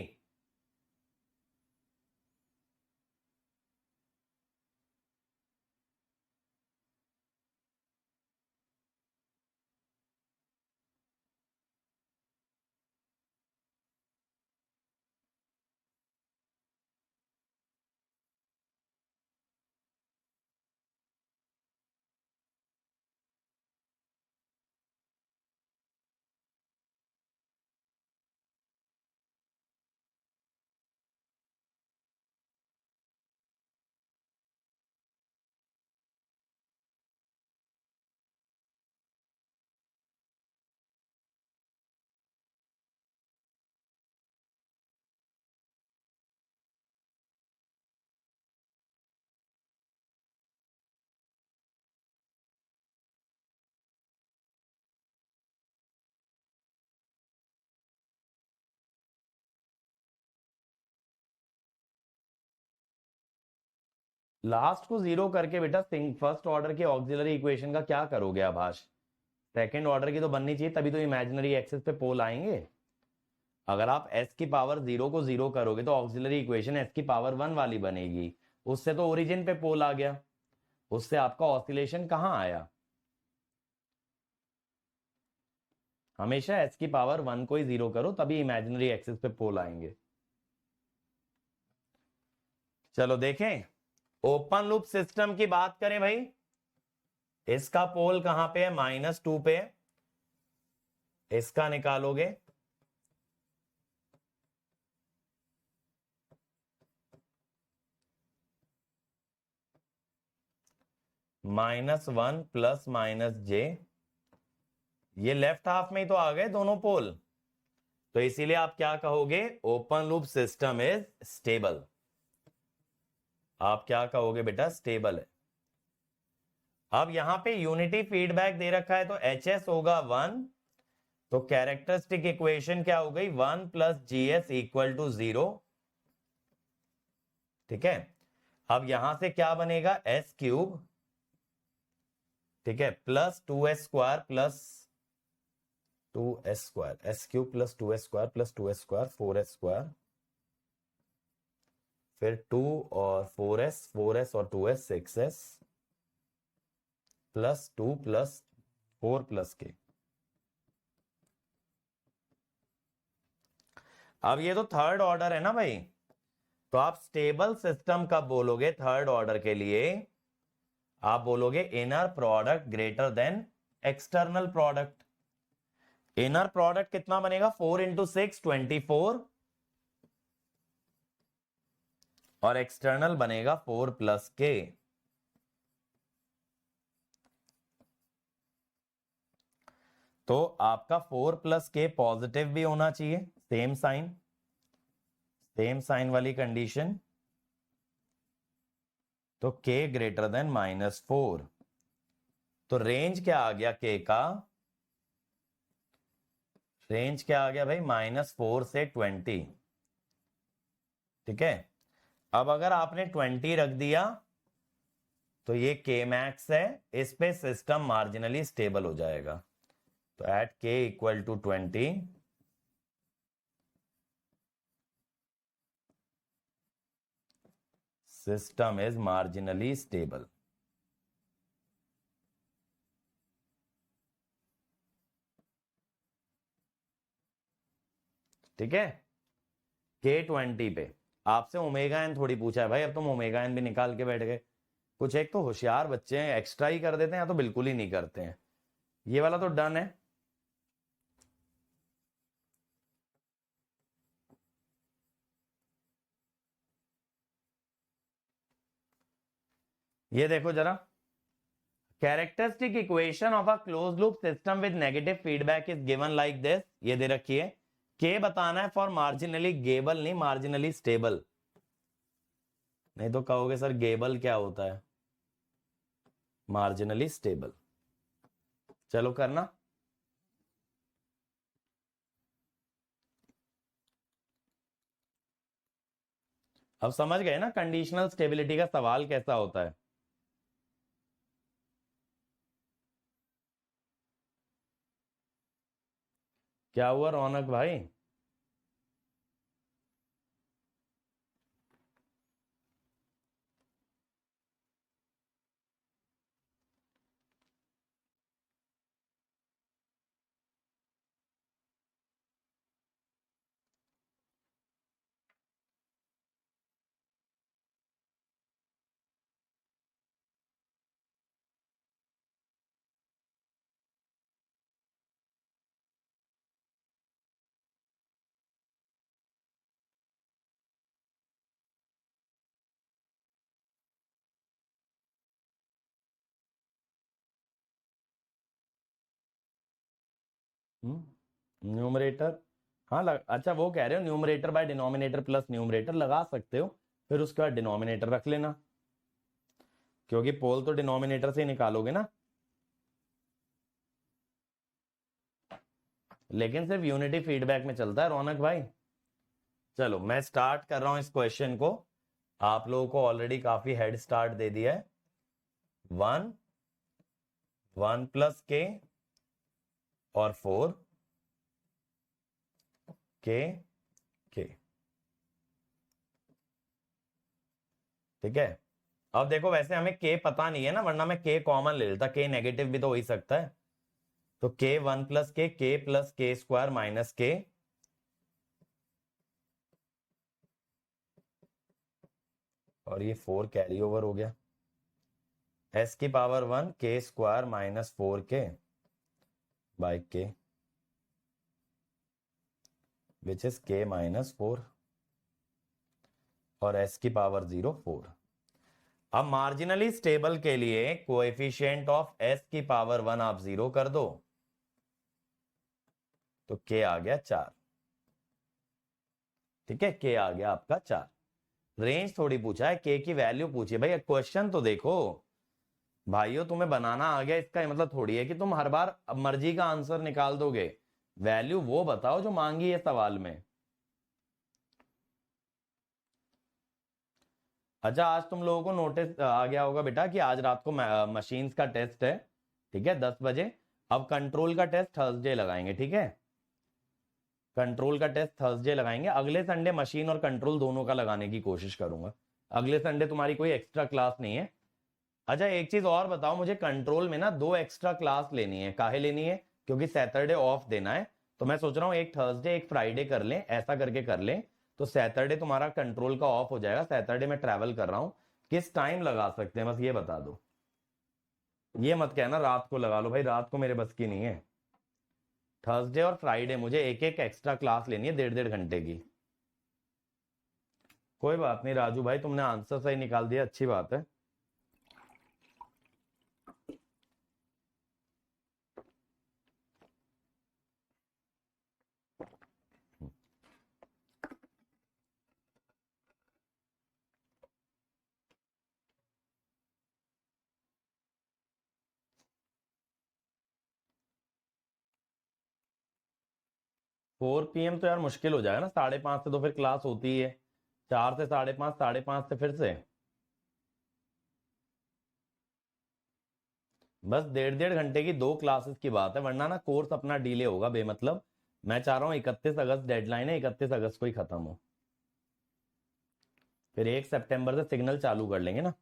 लास्ट को जीरो करके बेटा फर्स्ट ऑर्डर के ऑक्सिलरी इक्वेशन का क्या करोगे आभाष? सेकंड ऑर्डर की तो बननी चाहिए, तभी तो इमेजिनरी एक्सिस पे पोल आएंगे। अगर आप s की पावर जीरो को जीरो करोगे तो ऑक्सिलरी इक्वेशन s की पावर वन वाली बनेगी। उससे तो ओरिजिन पे पोल आ गया, उससे आपका ऑसिलेशन कहां आया? हमेशा s की पावर वन को ही जीरो करो, तभी इमेजिनरी एक्सिस पे पोल आएंगे। चलो देखें, ओपन लूप सिस्टम की बात करें भाई, इसका पोल कहां पे है? -2 पे। इसका निकालोगे -1 प्लस -j, ये लेफ्ट हाफ में ही तो आ गए दोनों पोल, तो इसीलिए आप क्या कहोगे? Open loop system is stable. आप क्या कहोगे बेटा? स्टेबल है। अब यहां पे यूनिटी फीडबैक दे रखा है तो HS होगा 1, तो कैरेक्टरिस्टिक इक्वेशन क्या हो गई? 1 प्लस GS इक्वल टू 0। ठीक है, अब यहां से क्या बनेगा? S क्यूब, ठीक है, plus 2s square plus 2s square, s cube plus 2s square plus 2s square 4s square, फिर 2 और 4s और 2s 6s plus 2 plus 4 plus k। अब ये तो थर्ड ऑर्डर है ना भाई, तो आप स्टेबल सिस्टम कब बोलोगे? थर्ड ऑर्डर के लिए आप बोलोगे inner product greater than external product. Inner product कितना बनेगा? 4 इंटू 6 24, और एक्सटर्नल बनेगा 4 प्लस k। तो आपका 4 प्लस k पॉजिटिव भी होना चाहिए, सेम साइन वाली कंडीशन, तो k ग्रेटर देन -4। तो रेंज क्या आ गया k का? रेंज क्या आ गया भाई? -4 से 20। ठीक है, अब अगर आपने 20 रख दिया तो ये k मैक्स है, इस पे सिस्टम मार्जिनली स्टेबल हो जाएगा। तो at k equal to 20 system is marginally stable. ठीक है, K20 पे आपसे ओमेगा एन थोड़ी पूछा है भाई, अब तुम ओमेगा एन भी निकाल के बैठ गए। कुछ एक तो होशियार बच्चे हैं, एक्स्ट्रा ही कर देते हैं या तो बिल्कुल ही नहीं करते हैं। ये वाला तो डन है। ये देखो जरा, characteristic equation of a close loop system with negative feedback is given like this. ये दे रखी है, के बताना है फॉर मार्जिनली गेबल, नहीं मार्जिनली स्टेबल। नहीं तो कहोगे सर गेबल क्या होता है? Marginally stable. चलो करना। अब समझ गए ना कंडीशनल स्टेबिलिटी का सवाल कैसा होता है? क्या हुआ रौनक भाई? न्यूमरेटर, हाँ अच्छा वो कह रहे हो numerator by denominator plus numerator लगा सकते हो, फिर उसके बाद डिनोमिनेटर रख लेना, क्योंकि पोल तो डिनोमिनेटर से ही निकालोगे ना। लेकिन सिर्फ यूनिटी फीडबैक में चलता है रौनक भाई। चलो मैं स्टार्ट कर रहा हूं इस क्वेश्चन को। आप लोगों को ऑलरेडी काफी हेड स्टार्ट दे दिया है। 1 1 प्लस के और 4 के ठीक है। अब देखो वैसे हमें के पता नहीं है ना, वरना मैं के कॉमन ले लेता, के नेगेटिव भी तो हो ही सकता है। तो के 1 प्लस के प्लस के स्क्वायर माइनस के, और ये 4 कैरी ओवर हो गया। एस की पावर 1 के स्क्वायर माइनस 4 के बाई के विच इज के माइनस 4, और एस की पावर 0 4। अब मार्जिनली स्टेबल के लिए कोएफिशिएंट ऑफ एस की पावर 1 आप 0 कर दो, तो के आ गया 4। ठीक है, के आ गया आपका 4। रेंज थोड़ी पूछा है, के की वैल्यू पूछी है। भाई क्वेश्चन तो देखो भाइयों, तुम्हें बनाना आ गया इसका मतलब थोड़ी है कि तुम हर बार मर्जी का आंसर निकाल दोगे। वैल्यू वो बताओ जो मांगी है सवाल में। अच्छा, आज तुम लोगों को नोटिस आ गया होगा बेटा कि आज रात को मशीन्स का टेस्ट है, ठीक है, 10 बजे। अब कंट्रोल का टेस्ट थर्सडे लगाएंगे, ठीक है। कंट्रोल का टेस्ट थर्सडे लगाएंगे। अगले संडे मशीन और कंट्रोल दोनों का लगाने की कोशिश करूंगा। अगले संडे तुम्हारी कोई एक्स्ट्रा क्लास नहीं है। अच्छा, एक चीज और बताओ मुझे, कंट्रोल में ना 2 एक्स्ट्रा क्लास लेनी है। काहे लेनी है? क्योंकि सैटरडे ऑफ देना है, तो मैं सोच रहा हूँ एक थर्सडे एक फ्राइडे कर लें, ऐसा करके कर लें। तो सैटरडे तुम्हारा कंट्रोल का ऑफ हो जाएगा। सैटरडे में ट्रैवल कर रहा हूँ, किस टाइम लगा सकते हैं बस ये बता दो। ये मत कहना रात को लगा लो, भाई रात को मेरे बस की नहीं है। थर्सडे और फ्राइडे मुझे एक एक एक्स्ट्रा क्लास लेनी है, 1.5 घंटे की। कोई बात नहीं राजू भाई, तुमने आंसर सही निकाल दिया, अच्छी बात है। फोर PM तो यार मुश्किल हो जाएगा ना, 5:30 से तो फिर क्लास होती है, 4 से 5:30, 5:30 से फिर से बस 1.5 घंटे की 2 क्लासेस की बात है, वरना ना कोर्स अपना डिले होगा बेमतलब। मैं चाह रहा हूँ 31 अगस्त डेडलाइन है, 31 अगस्त को ही खत्म हो, फिर 1 सितंबर से सिग्नल चालू कर लेंगे ना।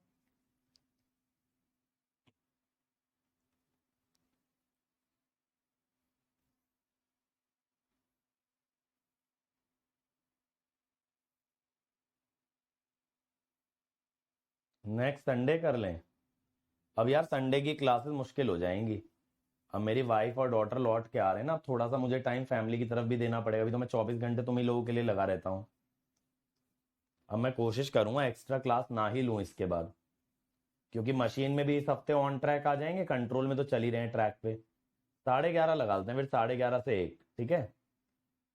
नेक्स्ट संडे कर लें। अब यार संडे की क्लासेस मुश्किल हो जाएंगी। अब मेरी वाइफ और डॉटर लौट के आ रहे हैं ना, अब थोड़ा सा मुझे टाइम फैमिली की तरफ भी देना पड़ेगा। अभी तो मैं 24 घंटे तुम ही लोगों के लिए लगा रहता हूँ। अब मैं कोशिश करूंगा एक्स्ट्रा क्लास ना ही लूँ इसके बाद, क्योंकि मशीन में भी इस हफ्ते ऑन ट्रैक आ जाएंगे, कंट्रोल में तो चल ही रहे हैं ट्रैक पे। 11:30 लगा देते हैं फिर, 11:30 से 1, ठीक है।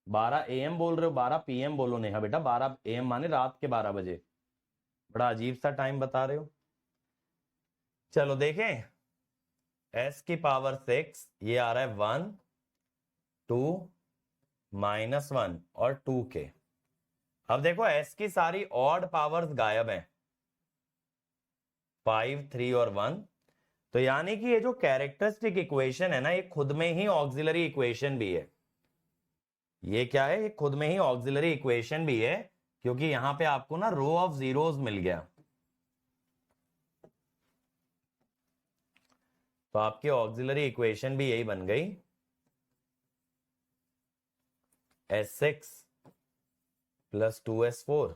12 AM बोल रहे हो, 12 PM बोलो नेहा बेटा, 12 AM माने रात के 12 बजे। बड़ा अजीब सा टाइम बता रहे हो। चलो देखें, s की पावर 6, ये आ रहा है 1 2 -1 और 2 के। अब देखो s की सारी ऑड पावर्स गायब हैं, 5 3 और 1। तो यानी कि ये जो कैरेक्टरिस्टिक इक्वेशन है ना, ये खुद में ही ऑक्सिलरी इक्वेशन भी है। ये क्या है? ये खुद में ही ऑक्सिलरी इक्वेशन भी है, क्योंकि यहां पे आपको ना रो ऑफ जीरोस मिल गया। तो आपकी ऑक्सिलरी इक्वेशन भी यही बन गई, S6 प्लस 2S4।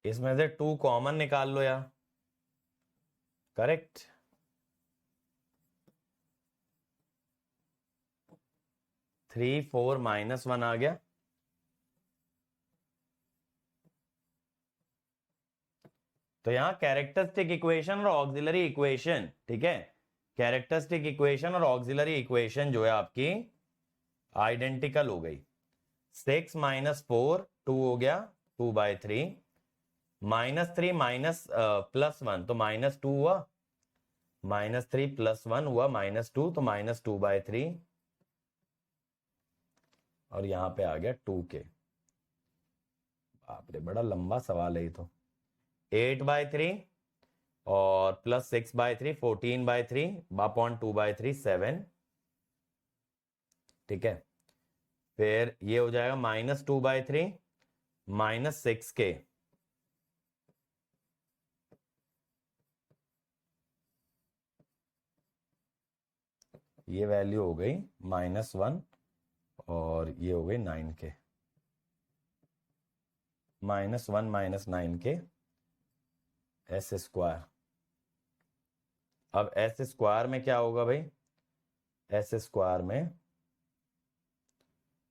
इसमें से 2 कॉमन निकाल लो यार, करेक्ट। थ्री 4 -1 आ गया। तो यहां कैरेक्टरिस्टिक इक्वेशन और ऑक्सिलरी इक्वेशन, ठीक है, कैरेक्टरिस्टिक इक्वेशन और ऑक्सिलरी इक्वेशन जो है आपकी आइडेंटिकल हो गई। 6 -4 2 हो गया, 2/3 -3 माइनस +1 तो -2 हुआ, -3 + 1 हुआ -2, तो -2/3 और यहां पे आ गया 2k। बाप रे, बड़ा लंबा सवाल है ये तो। 8/3 और +6/3 14/3 अपॉन 2/3 7। ठीक है, फिर ये हो जाएगा -2/3 -6k। ये वैल्यू हो गई -1 और ये हो गई 9k। -1 -9k s²। अब s² में क्या होगा भाई, s² में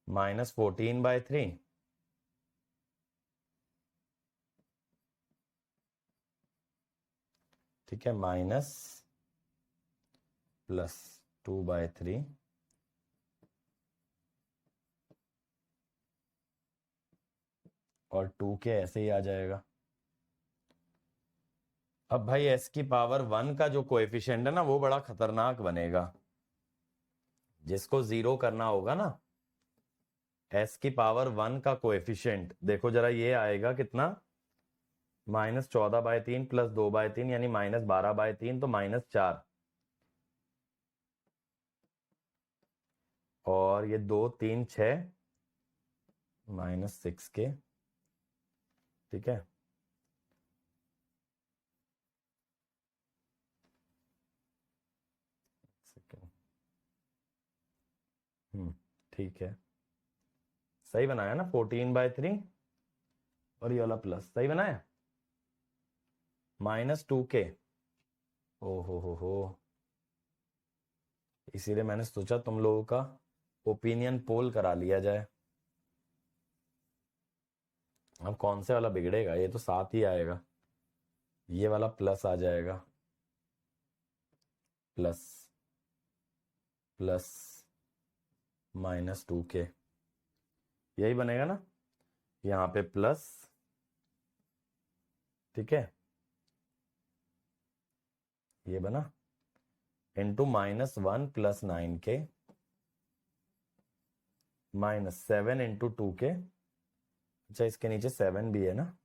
-14/3 ठीक है, माइनस +2/3 और 2k ऐसे ही आ जाएगा। अब भाई s की पावर 1 का जो कोएफिशिएंट है ना वो बड़ा खतरनाक बनेगा। जिसको 0 करना होगा ना, s की पावर 1 का कोएफिशिएंट देखो जरा, ये आएगा कितना, -14/3 + 2/3 यानी -12/3, तो -4 और ये 2 3 6 -6k। ठीक है, ठीक है, सही बनाया ना, 14/3 और ये वाला प्लस सही बनाया, -2k। ओ हो, इसीलिए मैंने सोचा तुम लोगों का ओपिनियन पोल करा लिया जाए। अब कौन से वाला बिगड़ेगा, ये तो साथ ही आएगा, ये वाला प्लस आ जाएगा, प्लस प्लस -2k, यही बनेगा ना, यहाँ पे प्लस। ठीक है, ये बना इंटू -1 + 9k -7 इंटू 2k। अच्छा, इसके नीचे 7 भी है ना,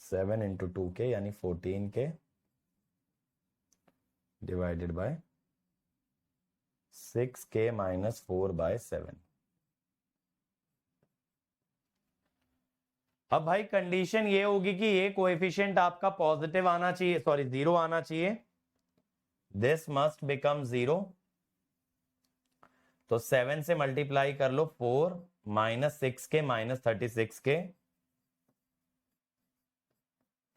7 इंटू 2k यानी 14k डिवाइडेड बाय 6k -4/7। अब भाई कंडीशन ये होगी कि ये कोएफिशिएंट आपका पॉजिटिव आना चाहिए, सॉरी 0 आना चाहिए, दिस मस्ट बिकम 0। तो 7 से मल्टीप्लाई कर लो, 4 -6k -36k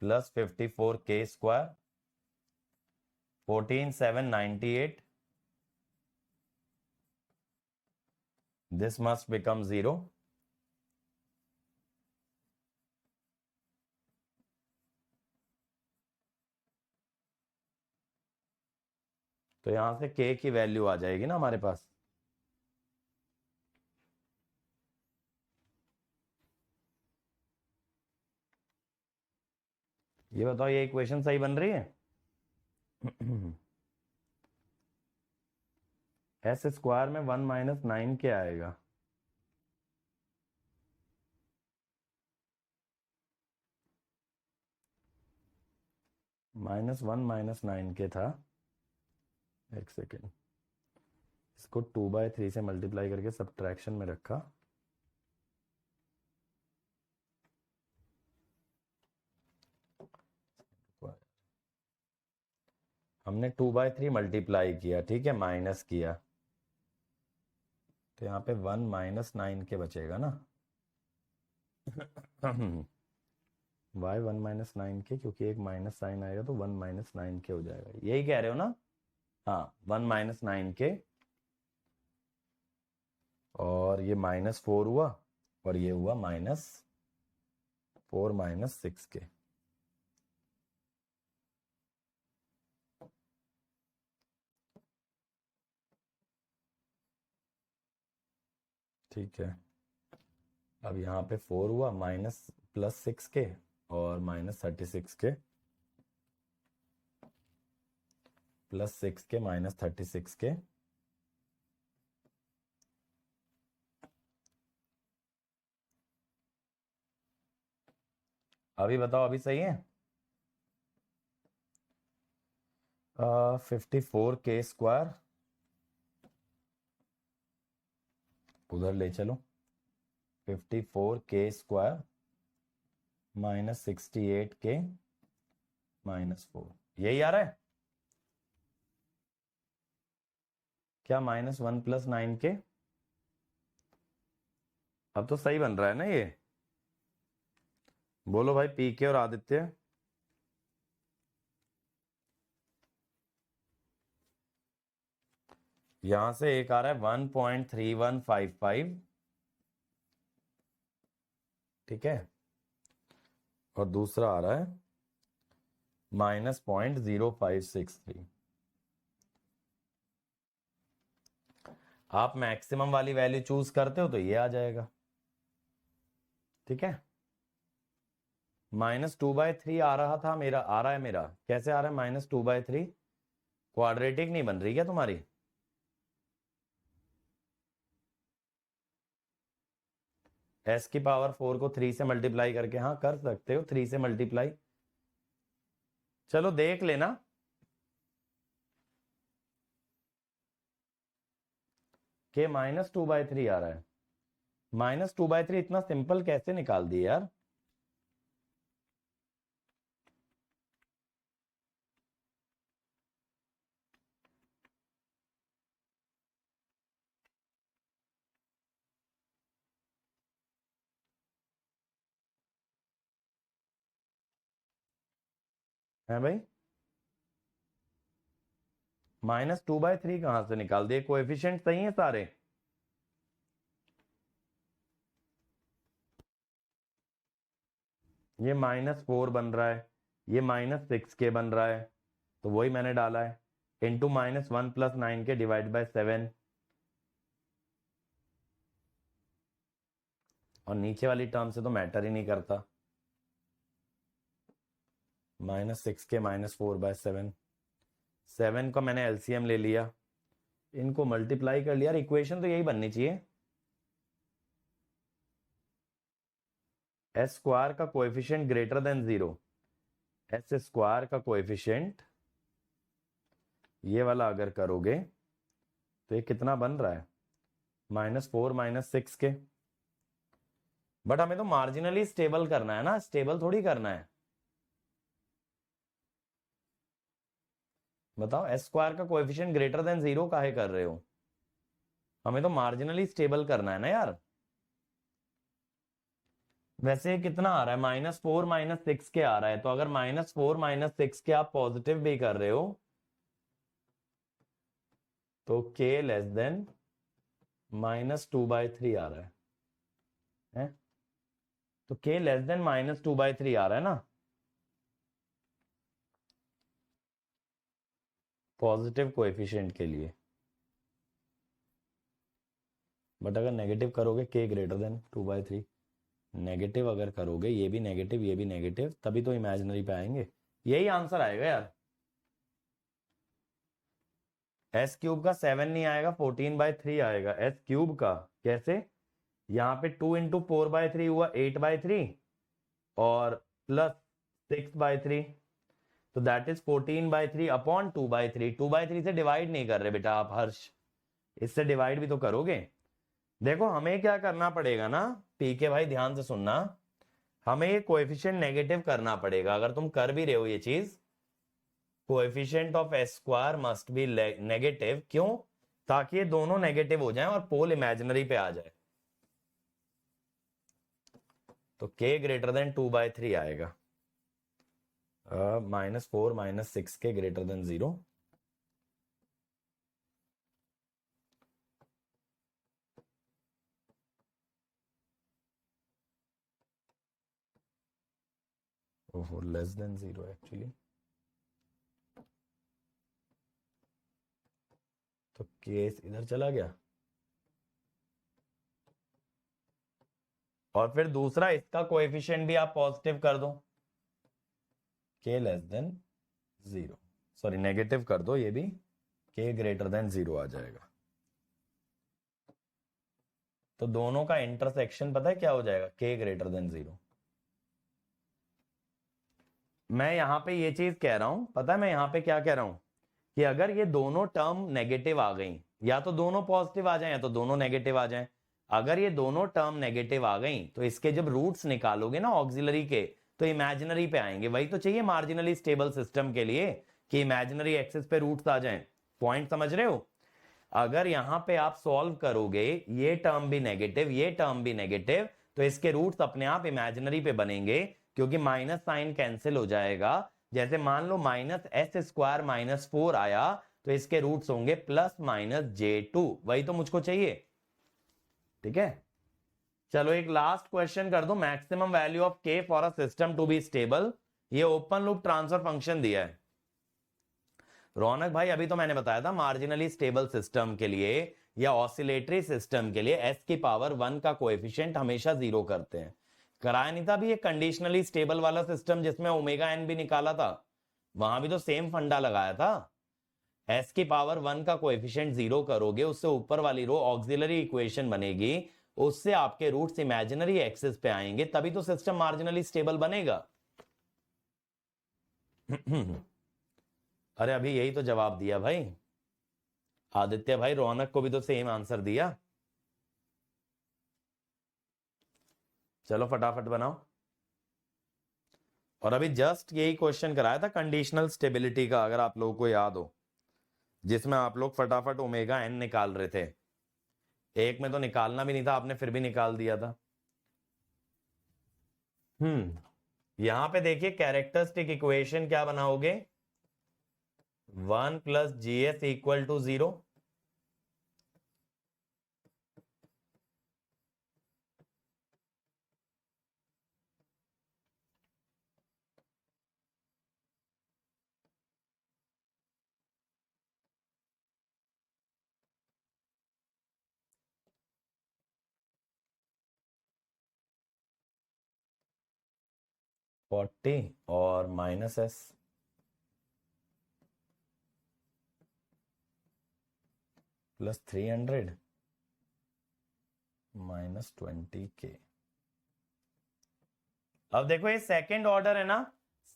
+54k², 14 7 98, this must become 0। तो यहां से k की वैल्यू आ जाएगी ना हमारे पास, ये बताओ ये इक्वेशन सही बन रही है। s² में 1 - 9k आएगा, -1 - 9k था। एक सेकेंड, इसको 2/3 से मल्टीप्लाई करके सब्ट्रैक्शन में रखा, हमने 2/3 मल्टीप्लाई किया, ठीक है, माइनस किया, तो यहाँ पे 1 - 9k बचेगा ना। वाई 1 - 9k, क्योंकि एक माइनस साइन आएगा तो 1 - 9k हो जाएगा, यही कह रहे हो ना। हाँ, 1 - 9k और ये -4 हुआ और ये हुआ -4 - 6k। ठीक है, अब यहाँ पे 4 हुआ, माइनस प्लस 6 के और माइनस 36 के, प्लस 6 के माइनस 36 के, अभी बताओ अभी सही है? 54 k² उधर ले चलो, 54 k² माइनस 68 k माइनस 4, यही आ रहा है क्या? -1 + 9 k, अब तो सही बन रहा है ना ये? बोलो भाई पीके और आदित्य। यहां से एक आ रहा है 1.3155, ठीक है, और दूसरा आ रहा है -0.0563। आप मैक्सिमम वाली वैल्यू चूज करते हो तो ये आ जाएगा, ठीक है। -2/3 आ रहा था मेरा, आ रहा है मेरा, कैसे आ रहा है -2/3? क्वाड्रेटिक नहीं बन रही क्या तुम्हारी? s⁴ को 3 से मल्टीप्लाई करके, हाँ कर सकते हो 3 से मल्टीप्लाई, चलो देख लेना। के -2/3 आ रहा है, -2/3 इतना सिंपल कैसे निकाल दिए यार? है भाई, -2/3 कहां से निकाल दिए? कोएफिशिएंट सही है सारे? ये -4 बन रहा है, ये -6 k बन रहा है, तो वही मैंने डाला है, इंटू -1 + 9 k डिवाइड बाय 7, और नीचे वाली टर्म से तो मैटर ही नहीं करता, -6 k -4/7, 7 का मैंने एलसीएम ले लिया, इनको मल्टीप्लाई कर लिया। इक्वेशन तो यही बननी चाहिए, s² का कोएफिशिएंट ग्रेटर देन 0, s² का कोएफिशिएंट ये वाला अगर करोगे तो ये कितना बन रहा है? -4 -6 के। बट हमें तो मार्जिनली स्टेबल करना है ना, स्टेबल थोड़ी करना है। बताओ s² का कोएफिशिएंट ग्रेटर देन 0 काहे कर रहे हो? हमें तो मार्जिनली स्टेबल करना है ना यार। वैसे कितना आ रहा है? -4 -6 के आ रहा है, तो अगर -4 -6 के आप पॉजिटिव भी कर रहे हो तो k लेस देन -2/3 आ रहा है? तो k लेस देन -2/3 आ रहा है ना, पॉजिटिव कोएफिशिएंट के लिए। बट अगर नेगेटिव करोगे k ग्रेटर देन 2/3, नेगेटिव अगर करोगे, ये भी नेगेटिव ये भी नेगेटिव, तभी तो इमेजिनरी पे आएंगे, यही आंसर आएगा यार। s³ का 7 नहीं आएगा, 14/3 आएगा s³ का। कैसे? यहाँ पे 2 × 4/3 हुआ 8/3 और प्लस 6/3, तो दैट इज 14/3 अपॉन 2/3। 2/3 से डिवाइड नहीं कर रहे बेटा आप हर्ष, इससे डिवाइड भी तो करोगे। देखो हमें क्या करना पड़ेगा ना, पीके भाई ध्यान से सुनना, हमें ये कोएफिशिएंट नेगेटिव करना पड़ेगा। अगर तुम कर भी रहे हो ये चीज, coefficient of s² must be negative. क्यों? ताकि ये दोनों नेगेटिव हो जाएं और पोल इमेजिनरी पे आ जाए। तो k ग्रेटर देन 2/3 आएगा, -4 -6 के ग्रेटर देन 0। ओहो, लेस देन 0 एक्चुअली, तो केस इधर चला गया। और फिर दूसरा इसका कोएफिशिएंट भी आप पॉजिटिव कर दो, k less than 0, sorry negative कर दो, ये भी k ग्रेटर देन 0 आ जाएगा। तो दोनों का इंटरसेक्शन पता है क्या हो जाएगा, k ग्रेटर देन 0। मैं यहां पे ये चीज कह रहा हूं, पता है मैं यहां पे क्या कह रहा हूं, कि अगर ये दोनों टर्म नेगेटिव आ गई, या तो दोनों पॉजिटिव आ जाएं या तो दोनों नेगेटिव आ जाएं। अगर ये दोनों टर्म नेगेटिव आ गई तो इसके जब रूट्स निकालोगे ना ऑक्सिलरी के, तो इमेजिनरी पे आएंगे। वही तो चाहिए मार्जिनली स्टेबल सिस्टम के लिए, कि इमेजिनरी एक्सिस पे रूट्स आ जाएं। पॉइंट समझ रहे हो? अगर यहां पे आप सॉल्व करोगे, ये टर्म भी नेगेटिव, ये टर्म भी नेगेटिव, तो इसके रूट्स अपने आप इमेजिनरी पे बनेंगे, क्योंकि माइनस साइन कैंसिल हो जाएगा। जैसे मान लो -s² - 4 आया, तो इसके रूट्स होंगे +-j2। वही तो मुझको चाहिए, ठीक है। चलो एक लास्ट क्वेश्चन कर दो, maximum value of k for a system to be stable. ये ओपन लूप ट्रांसफर फंक्शन दिया है। रौनक भाई अभी तो मैंने बताया था मार्जिनली स्टेबल सिस्टम के लिए या ऑसिलेटरी सिस्टम के लिए s की पावर 1 का कोएफिशिएंट हमेशा 0 करते हैं। कराया नहीं था अभी ये कंडीशनली स्टेबल वाला सिस्टम जिसमें ओमेगा n भी निकाला था, वहां भी तो सेम फंडा लगाया था। s की पावर 1 का कोएफिशिएंट 0 करोगे, उससे ऊपर वाली रो ऑक्सिलरी इक्वेशन बनेगी, उससे आपके रूट्स इमेजिनरी एक्सिस पे आएंगे, तभी तो सिस्टम मार्जिनली स्टेबल बनेगा। अरे अभी यही तो जवाब दिया भाई आदित्य भाई, रौनक को भी तो सेम आंसर दिया। चलो फटाफट बनाओ। और अभी जस्ट यही क्वेश्चन कराया था कंडीशनल स्टेबिलिटी का, अगर आप लोगों को याद हो, जिसमें आप लोग फटाफट ओमेगा n निकाल रहे थे। एक में तो निकालना भी नहीं था आपने, फिर भी निकाल दिया था। यहां पे देखिए कैरेक्टरिस्टिक इक्वेशन क्या बनाओगे, 1 + GS = 0। -40 और -s +300 -20k। अब देखो ये सेकंड ऑर्डर है ना,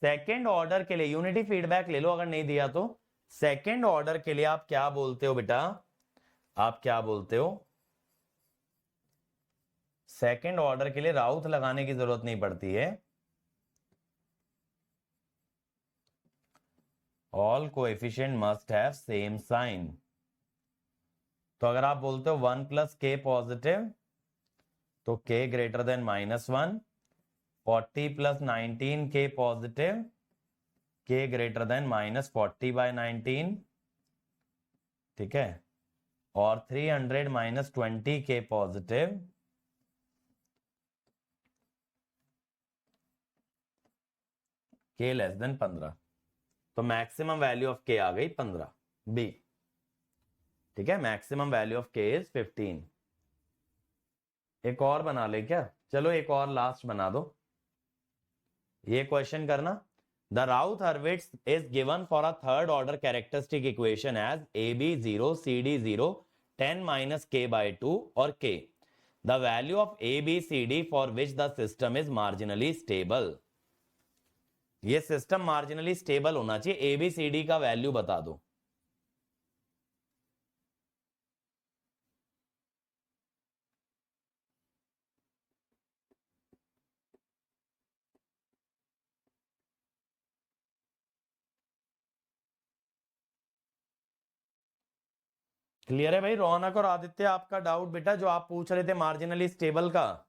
सेकंड ऑर्डर के लिए यूनिटी फीडबैक ले लो, अगर नहीं दिया तो। सेकंड ऑर्डर के लिए आप क्या बोलते हो बेटा, आप क्या बोलते हो? सेकंड ऑर्डर के लिए राउथ लगाने की जरूरत नहीं पड़ती है, all coefficient must have same sign. तो अगर आप बोलते हो 1 + k पॉजिटिव, तो k greater than -1, 40 + 19k positive, k greater than -40/19, ठीक है। और 300 - 20k positive, k less than 15। तो मैक्सिमम वैल्यू ऑफ k आ गई 15 बी, ठीक है। Maximum value of k is 15। एक और बना ले क्या? चलो एक और लास्ट बना दो। ये क्वेश्चन करना, the Routh Hurwitz is given for a third order characteristic equation as AB0 CD0 10 - k/2 और k, the value of ABCD for which the system is marginally stable. ये सिस्टम मार्जिनली स्टेबल होना चाहिए, ABCD का value बता दो। Clear है भाई? रौनक और आदित्य आपका डाउट बेटा जो आप पूछ रहे थे मार्जिनली स्टेबल का,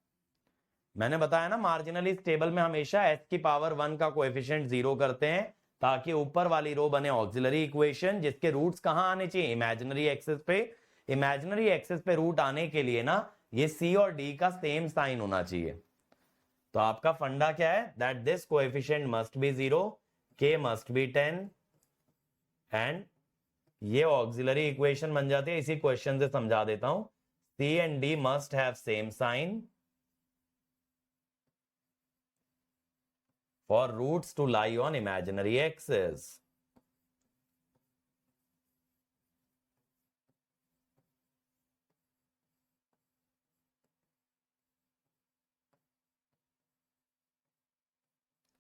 मैंने बताया ना मार्जिनली स्टेबल में हमेशा s की पावर 1 का कोएफिशिएंट 0 करते हैं, ताकि ऊपर वाली रो बने ऑक्सिलरी इक्वेशन, जिसके रूट्स कहां आने चाहिए, इमेजिनरी एक्सिस पे। इमेजिनरी एक्सिस पे रूट आने के लिए ना ये c और d का सेम साइन होना चाहिए। तो आपका फंडा क्या है, that this coefficient must be 0, k must be 10, and ये ऑक्सिलरी इक्वेशन बन जाती है। इसी क्वेश्चन से समझा देता हूं, c and d must have same sign, for roots to lie on imaginary axis.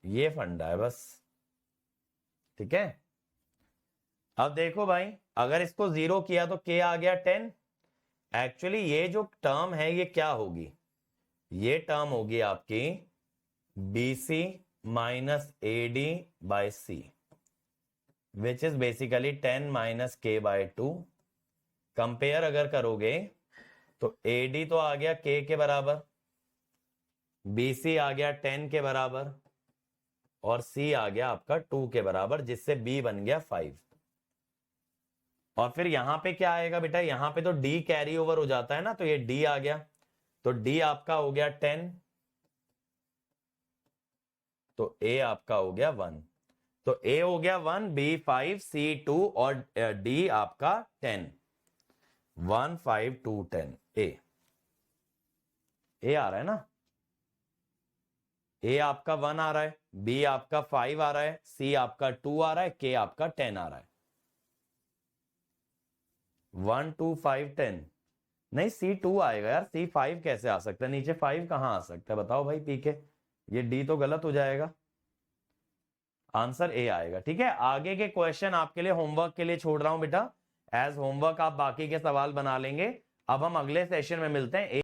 ये फंडा है बस, ठीक है। अब देखो भाई, अगर इसको 0 किया तो k आ गया 10। एक्चुअली ये जो टर्म है ये क्या होगी, ये टर्म होगी आपकी BC minus AD by C, which is basically 10 minus k by 2। Compare अगर करोगे तो AD तो आ गया k के बराबर, BC आ गया 10 के बराबर, और C आ गया आपका 2 के बराबर, जिससे B बन गया 5। और फिर यहां पे क्या आएगा बेटा, यहां पे तो D कैरी ओवर हो जाता है ना, तो ये D आ गया, तो D आपका हो गया 10, तो A आपका हो गया 1। तो A हो गया 1, B 5, C 2 और D आपका 10। 1 5 2 10 A आ रहा है ना, A आपका 1 आ रहा है, B आपका 5 आ रहा है, C आपका 2 आ रहा है, K आपका 10 आ रहा है। 1 2 5 10 नहीं, C2 आएगा यार, C5 कैसे आ सकता है, नीचे 5 कहां आ सकता है बताओ भाई पीके, ये D तो गलत हो जाएगा, आंसर A आएगा। ठीक है, आगे के क्वेश्चन आपके लिए होमवर्क के लिए छोड़ रहा हूं बेटा, एज होमवर्क आप बाकी के सवाल बना लेंगे। अब हम अगले सेशन में मिलते हैं।